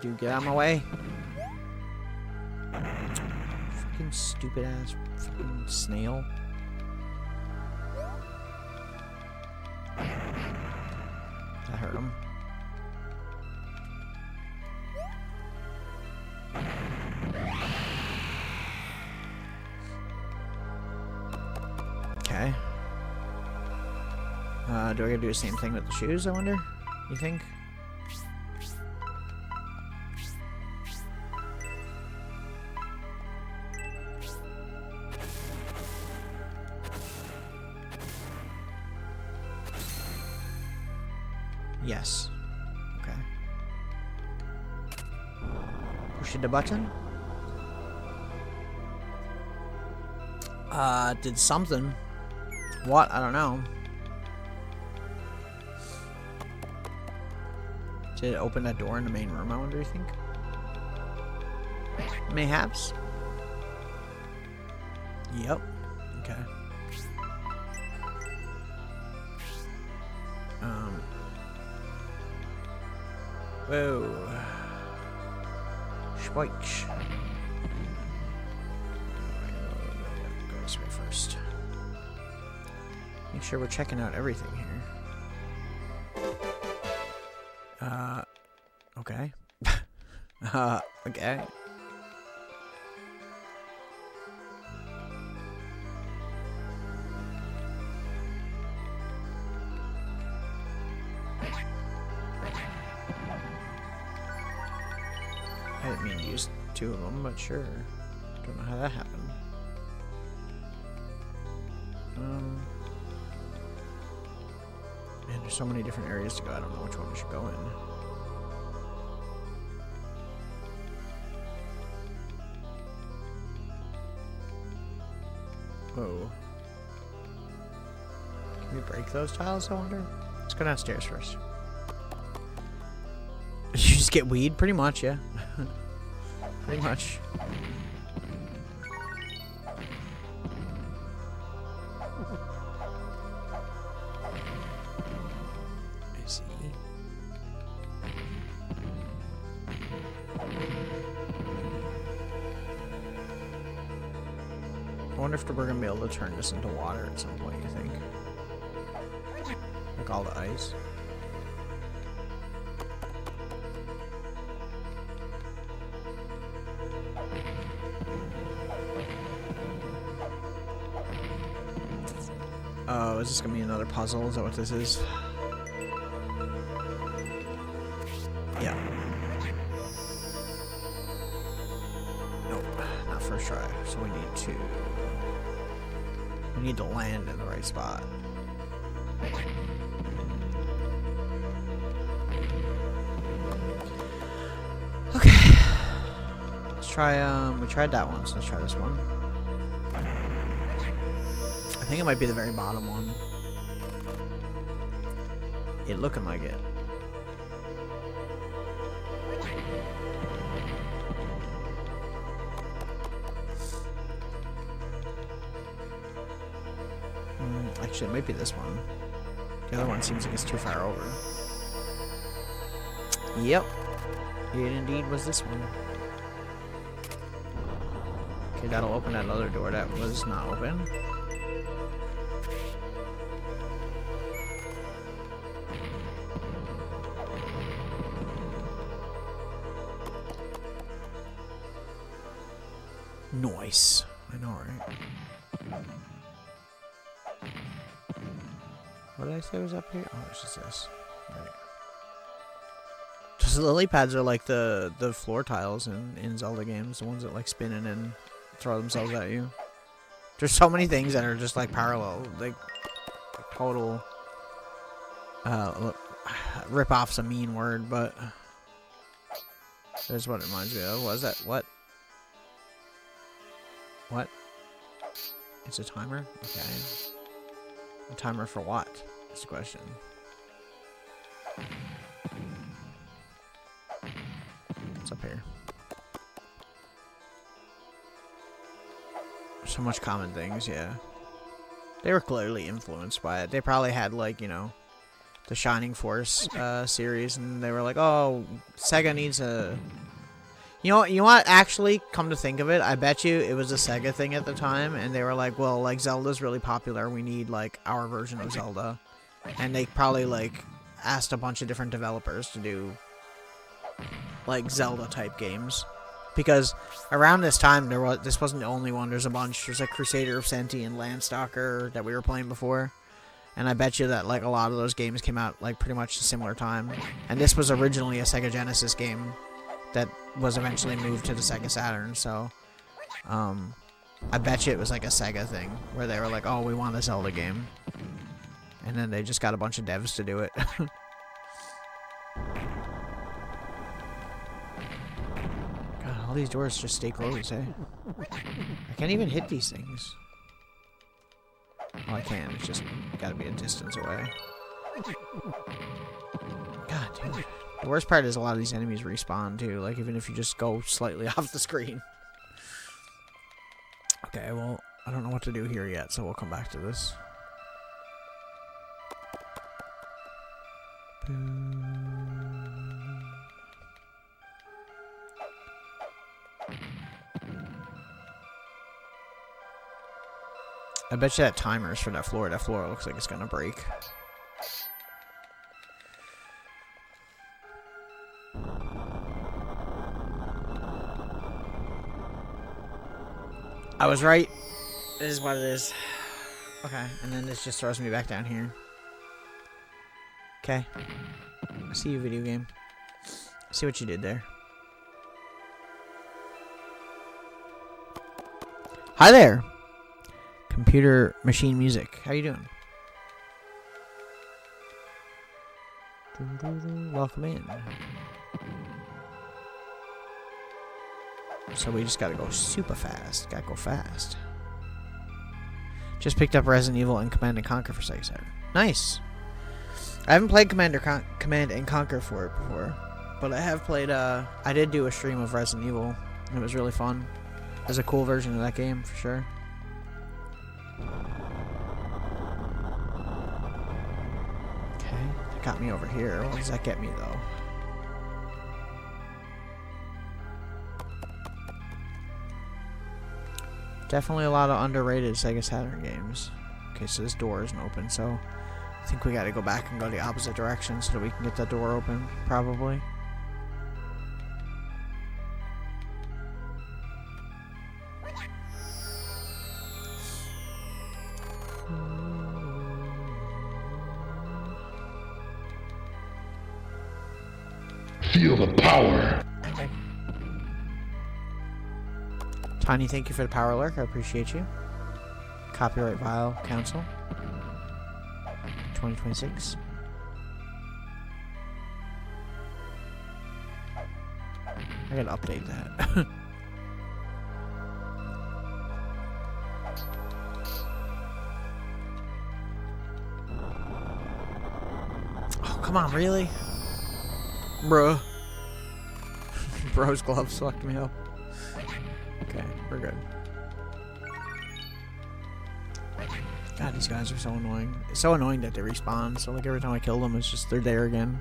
Dude, get out of my way. Fucking stupid ass fucking snail. That hurt him. Okay. Do I gotta do the same thing with the shoes, I wonder? You think? Yes. Okay. Push the button. Did something. What? I don't know. Did it open that door in the main room, I wonder, you think? Mayhaps. Yep. Okay. Whoa. Spikes. Go this way first. Make sure we're checking out everything here. Okay. Okay. I didn't mean to use 2 of them, but sure. Don't know how that happened. Man, there's so many different areas to go. I don't know which one we should go in. Whoa. Can we break those tiles, I wonder? Let's go downstairs first. You just get weed? Pretty much, yeah. Pretty much. I see. I wonder if we're gonna be able to turn this into water at some point, you think? Like all the ice. Oh, is this gonna be another puzzle? Is that what this is? Yeah. Nope, not first try. So we need to land in the right spot. Okay. Let's try, we tried that one, so let's try this one. I think it might be the very bottom one. It looking like it. Actually, it might be this one. The other one seems like it's too far over. Yep. It indeed was this one. Okay, that'll open that other door that was not open. Nice. I know, right? What did I say was up here? Oh, it's just this. Right. Just the lily pads are like the floor tiles in Zelda games. The ones that like spin and then throw themselves at you. There's so many things that are just like parallel. Like total... look, rip-off's a mean word, but... That's what it reminds me of. Was that... What? What? It's a timer? Okay. A timer for what? That's the question. What's up here? So much common things, yeah. They were clearly influenced by it. They probably had, like, you know, the Shining Force series, and they were like, oh, Sega needs a... You know what? Actually, come to think of it, I bet you it was a Sega thing at the time, and they were like, well, like, Zelda's really popular, we need, like, our version of Zelda. And they probably, like, asked a bunch of different developers to do, like, Zelda-type games. Because around this time, this wasn't the only one, there's a bunch. There's, like, Crusader of Senti and Landstalker that we were playing before. And I bet you that, like, a lot of those games came out, like, pretty much a similar time. And this was originally a Sega Genesis game that was eventually moved to the Sega Saturn, so I bet you it was like a Sega thing where they were like, oh, we want a Zelda game, and then they just got a bunch of devs to do it. God, All these doors just stay closed, eh? I can't even hit these things. Well, I can. It's just gotta be a distance away. God, dude. The worst part is a lot of these enemies respawn, too. Like, even if you just go slightly off the screen. Okay, well, I don't know what to do here yet, so we'll come back to this. I bet you that timer's for that floor. That floor looks like it's gonna break. I was right. This is what it is. Okay, and then this just throws me back down here. Okay. I see you, video game. I see what you did there. Hi there! Computer machine music. How you doing? Welcome in. So we just gotta go super fast. Gotta go fast. Just picked up Resident Evil and Command & Conquer for Sega Saturn. Nice. I haven't played Command & Conquer for it before, but I have played. I did do a stream of Resident Evil, and it was really fun. There's a cool version of that game for sure. Okay, that got me over here. What does that get me though? Definitely a lot of underrated Sega Saturn games. Okay, so this door isn't open, so I think we gotta go back and go the opposite direction so that we can get that door open, probably. Feel the power. Tiny, thank you for the power lurk. I appreciate you. Copyright Vile Council 2026. I gotta update that. Oh, come on, really? Bruh. Bro's gloves fucked me up. Okay, we're good. God, these guys are so annoying. It's so annoying that they respawn. So like every time I kill them, it's just they're there again.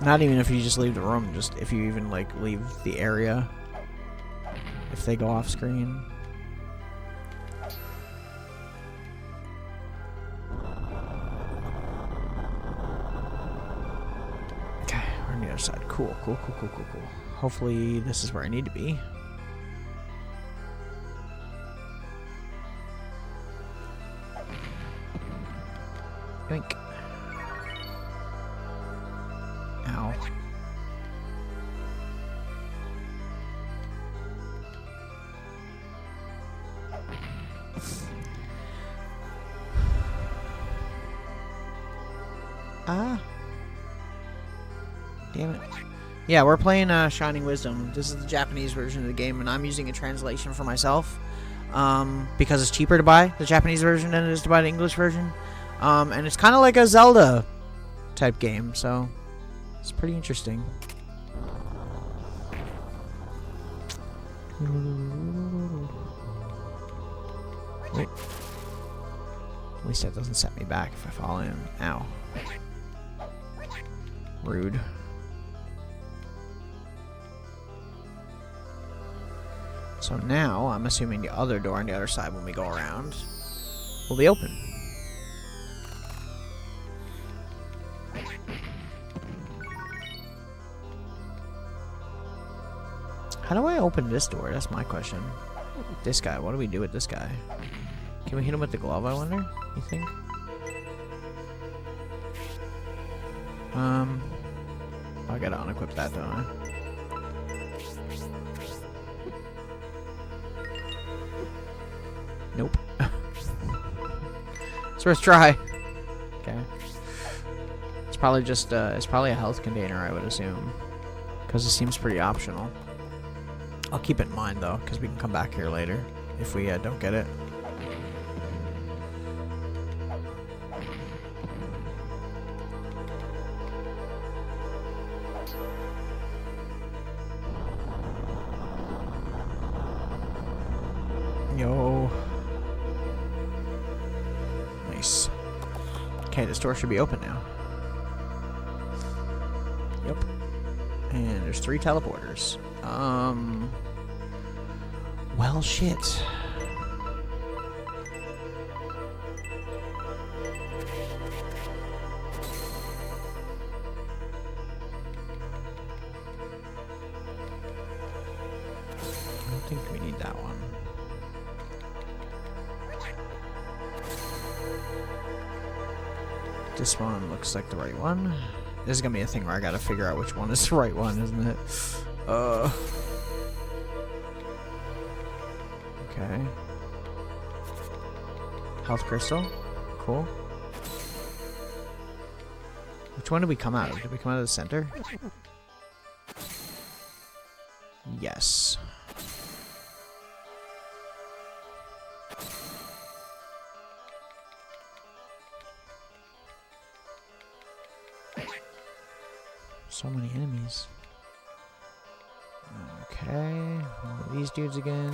Not even if you just leave the room, just if you even like leave the area. If they go off screen. Okay, we're on the other side. Cool, cool, cool, cool, cool, cool. Hopefully this is where I need to be. Yoink. Ow. Ah. Damn it. Yeah, we're playing Shining Wisdom. This is the Japanese version of the game, and I'm using a translation for myself because it's cheaper to buy the Japanese version than it is to buy the English version. And it's kind of like a Zelda type game, so it's pretty interesting. Wait. At least that doesn't set me back if I fall in. Ow. Rude. So now, I'm assuming the other door on the other side when we go around will be open. How do I open this door? That's my question. This guy, what do we do with this guy? Can we hit him with the glove, I wonder? You think? I gotta unequip that, don't I? Nope. It's worth a try. Okay. It's probably just, it's probably a health container, I would assume. Because it seems pretty optional. I'll keep it in mind, though, because we can come back here later if we don't get it. Yo. Nice. Okay, this door should be open now. Yep. And there's 3 teleporters. Well, shit. I don't think we need that one. This one looks like the right one. This is gonna be a thing where I gotta figure out which one is the right one, isn't it? Okay. Health crystal. Cool. Which one did we come out of? Did we come out of the center? Yes. So many enemies. Okay, one of these dudes again.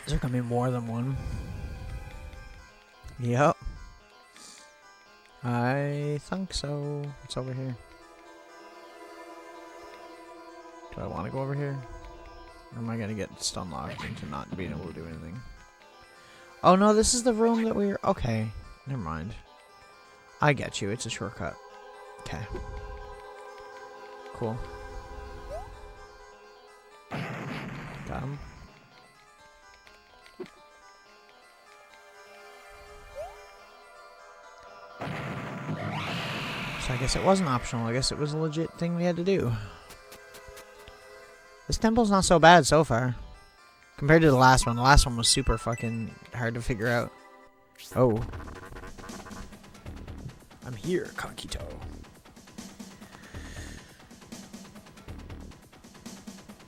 Is there gonna be more than one? Yep. I think so. What's over here? Do I want to go over here? Or am I going to get stun locked into not being able to do anything? Oh no, this is the room that we were... Okay, never mind. I get you, it's a shortcut. Okay. Cool. Got him. So I guess it wasn't optional, I guess it was a legit thing we had to do. This temple's not so bad so far. Compared to the last one. The last one was super fucking hard to figure out. Oh. I'm here, Conkito.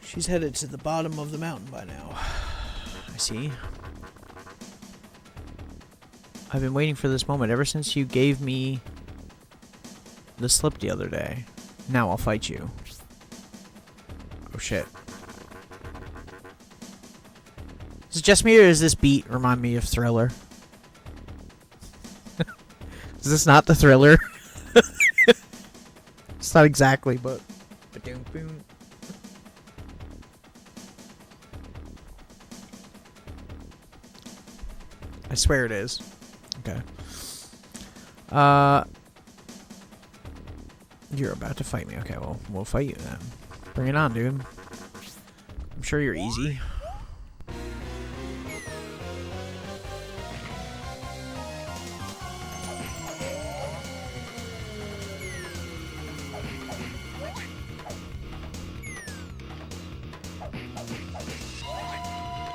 She's headed to the bottom of the mountain by now. I see. I've been waiting for this moment ever since you gave me the slip the other day. Now I'll fight you. Oh shit. Is it just me or does this beat remind me of Thriller? Is this not the Thriller? It's not exactly, but... I swear it is. Okay. You're about to fight me. Okay, well, we'll fight you then. Bring it on, dude. I'm sure you're easy.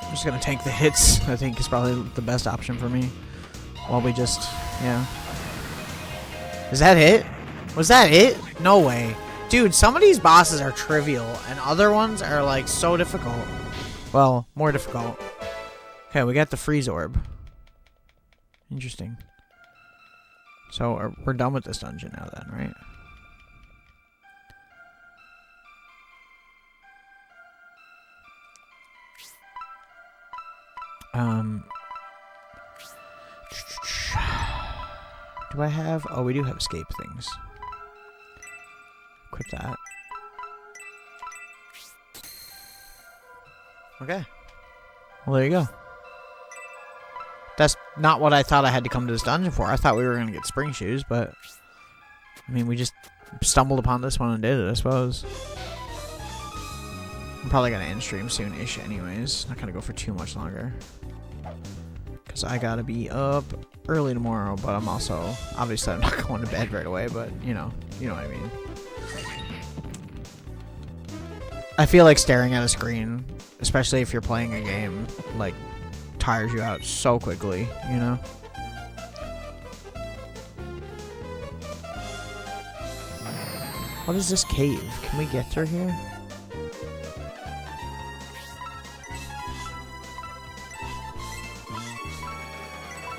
I'm just gonna tank the hits, I think is probably the best option for me. While we just, yeah. Is that it? Was that it? No way. Dude, some of these bosses are trivial, and other ones are, like, so difficult. Well, more difficult. Okay, we got the freeze orb. Interesting. So, we're done with this dungeon now then, right? Do I have... Oh, we do have escape things. Equip that. Okay. Well, there you go. That's not what I thought I had to come to this dungeon for. I thought we were going to get spring shoes, but... I mean, we just stumbled upon this one and did it, I suppose. I'm probably going to end stream soon-ish anyways. Not going to go for too much longer. Because I got to be up early tomorrow, but I'm also... Obviously, I'm not going to bed right away, but, you know what I mean. I feel like staring at a screen, especially if you're playing a game, like, tires you out so quickly, you know? What is this cave? Can we get through here?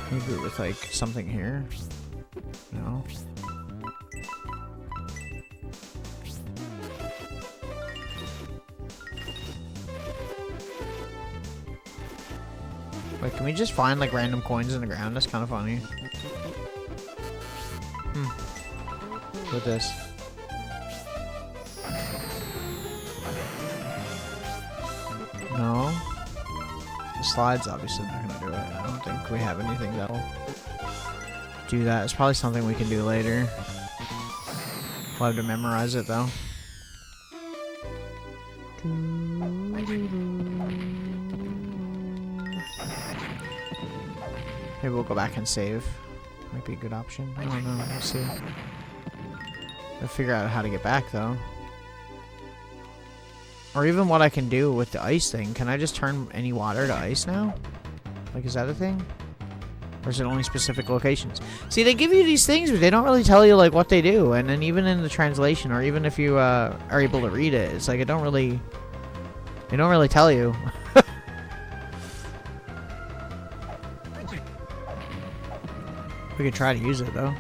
Maybe with, like, something here? No. Wait, can we just find, like, random coins in the ground? That's kind of funny. With this. No. The slide's obviously not gonna do it. I don't think we have anything that'll do that. It's probably something we can do later. We'll have to memorize it, though. Maybe we'll go back and save. Might be a good option. I don't know. We'll see. I'll figure out how to get back, though. Or even what I can do with the ice thing. Can I just turn any water to ice now? Like, is that a thing? Or is it only specific locations? See, they give you these things, but they don't really tell you, like, what they do. And then even in the translation, or even if you are able to read it, it's like, it don't really... They don't really tell you. We could try to use it, though.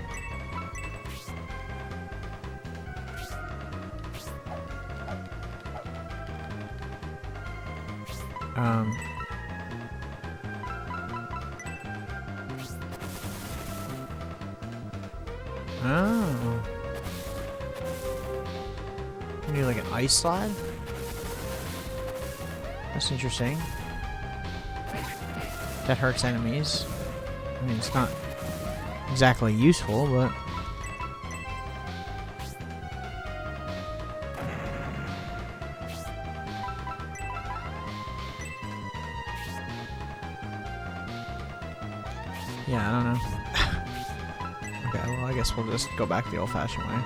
Oh. We need like an ice slide? That's interesting. That hurts enemies. I mean, it's not exactly useful, but... Yeah, I don't know. Okay, well, I guess we'll just go back the old-fashioned way.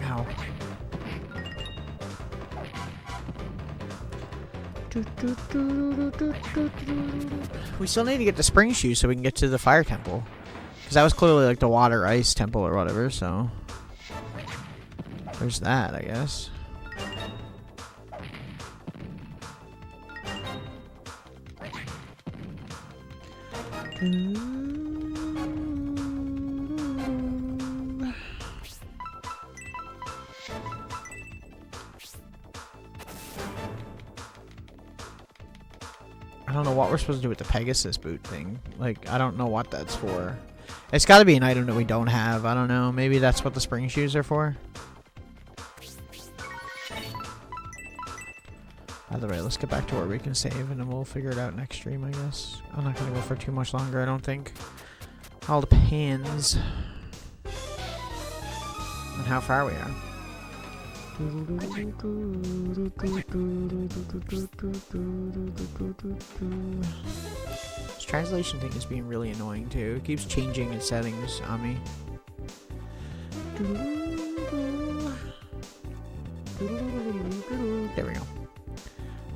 Ow. We still need to get the spring shoe so we can get to the fire temple. Because that was clearly like the water ice temple or whatever, so... There's that, I guess. I don't know what we're supposed to do with the Pegasus boot thing. Like, I don't know what that's for. It's got to be an item that we don't have. I don't know. Maybe that's what the spring shoes are for. Either way, let's get back to where we can save, and then we'll figure it out next stream, I guess. I'm not going to go for too much longer, I don't think. All depends on how far we are. This translation thing is being really annoying, too. It keeps changing its settings on me. There we go.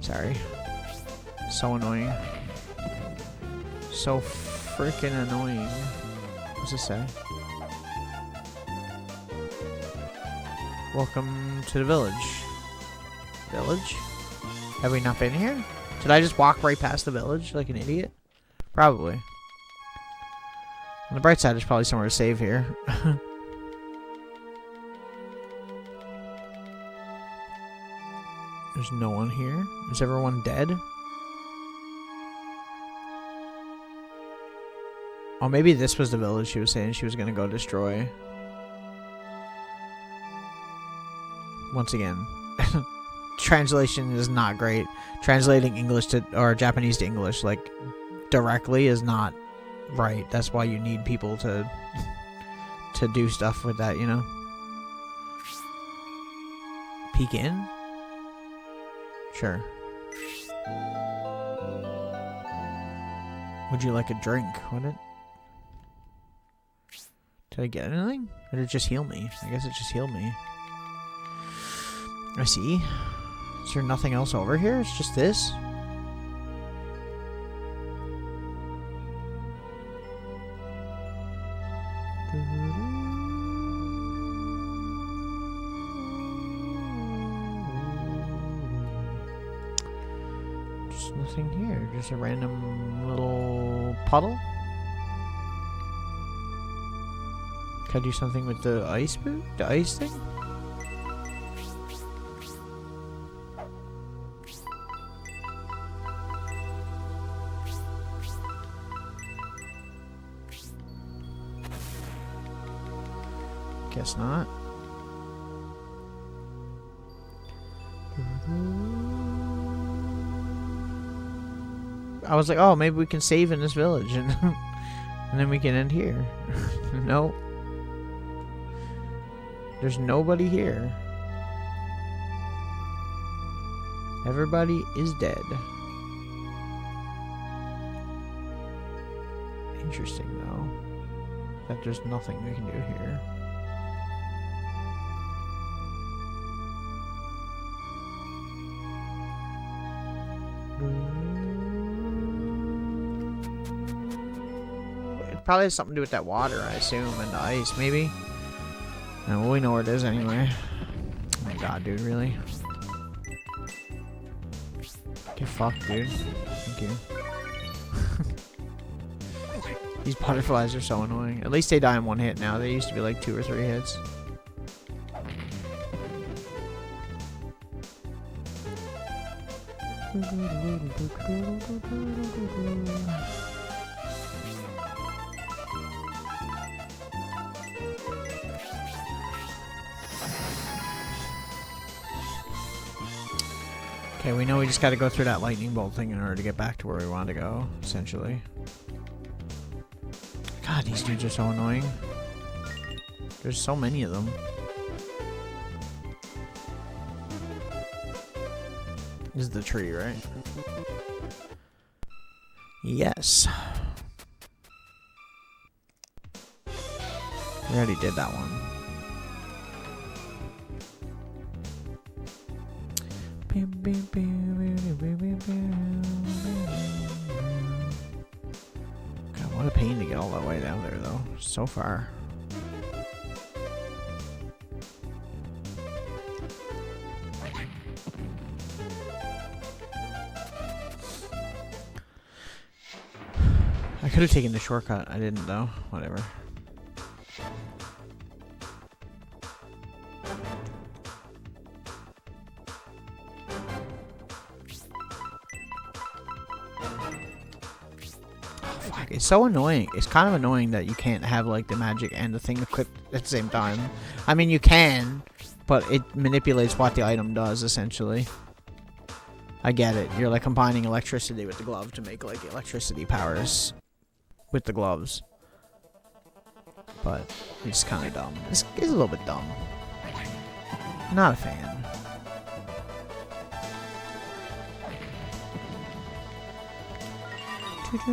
Sorry. So annoying. So freaking annoying. What's this say? Welcome to the village. Village? Have we not been here? Did I just walk right past the village like an idiot? Probably. On the bright side, there's probably somewhere to save here. There's no one here. Is everyone dead? Oh, maybe this was the village she was saying she was going to go destroy. Once again, translation is not great. Translating English to, or Japanese to English, like, directly is not right. That's why you need people to do stuff with that, you know? Peek in? Sure. Would you like a drink? Would it? Did I get anything? Or did it just heal me? I guess it just healed me. I see. Is there nothing else over here? It's just this? Just nothing here. Just a random little puddle. Can I do something with the ice boot? The ice thing? Guess not. I was like, oh, maybe we can save in this village and and then we can end here. Nope. There's nobody here. Everybody is dead. Interesting, though. That there's nothing we can do here. It probably has something to do with that water, I assume, and the ice, maybe. Well, we know where it is anyway. Oh my god, dude, really? Get fucked, dude. Thank you. These butterflies are so annoying. At least they die in one hit now. They used to be like 2 or 3 hits. Okay, we know we just gotta go through that lightning bolt thing in order to get back to where we want to go, essentially. God, these dudes are so annoying. There's so many of them. This is the tree, right? Yes. We already did that one. God, what a pain to get all that way down there, though. So far. I could have taken the shortcut. I didn't, though. Whatever. It's so annoying. It's kind of annoying that you can't have like the magic and the thing equipped at the same time. I mean, you can, but it manipulates what the item does, essentially. I get it. You're like combining electricity with the glove to make like electricity powers with the gloves. But it's kind of dumb. It's a little bit dumb. Not a fan. No,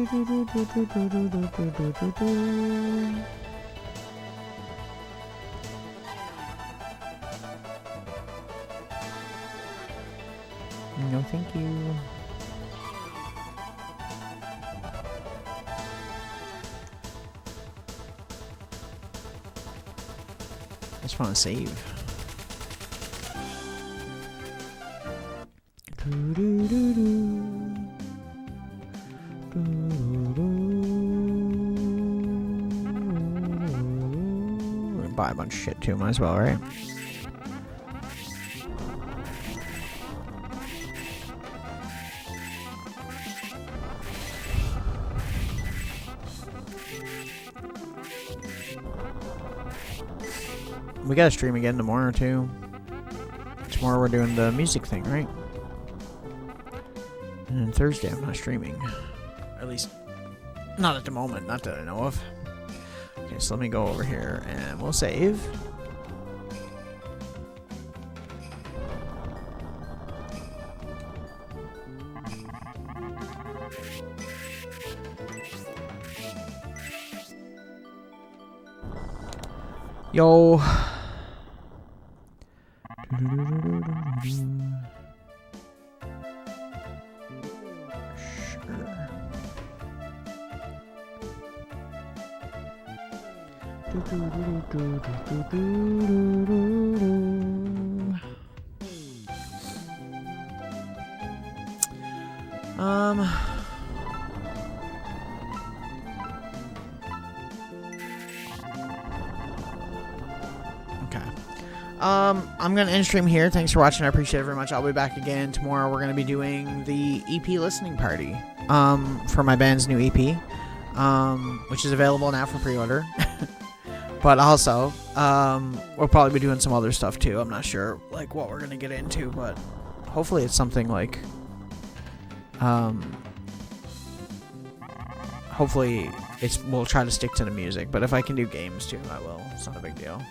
thank you. I just want to save. Buy a bunch of shit too, might as well, right? We gotta stream again tomorrow too. Tomorrow we're doing the music thing, right? And then Thursday I'm not streaming. At least, not at the moment, not that I know of. Okay, so let me go over here and we'll save. Yo. Okay. I'm gonna end stream here. Thanks for watching. I appreciate it very much. I'll be back again tomorrow. We're gonna be doing the EP listening party. For my band's new EP. Which is available now for pre-order. But also, we'll probably be doing some other stuff too. I'm not sure like what we're gonna get into, but hopefully it's something like hopefully we'll try to stick to the music, but if I can do games too, I will. It's not a big deal.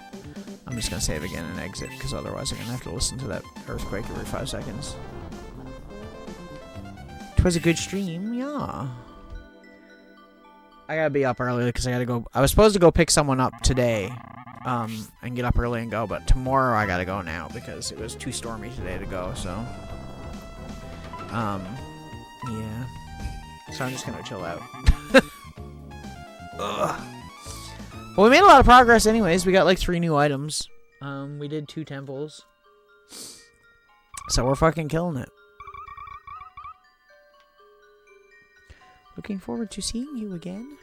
I'm just gonna save again and exit, because otherwise I'm gonna have to listen to that earthquake every 5 seconds. 'Twas a good stream, yeah. I gotta be up early because I gotta go. I was supposed to go pick someone up today, and get up early and go, but tomorrow I gotta go now because it was too stormy today to go. So, yeah. So I'm just gonna chill out. Ugh. Well, we made a lot of progress, anyways. We got like 3 new items. We did 2 temples, so we're fucking killing it. Looking forward to seeing you again.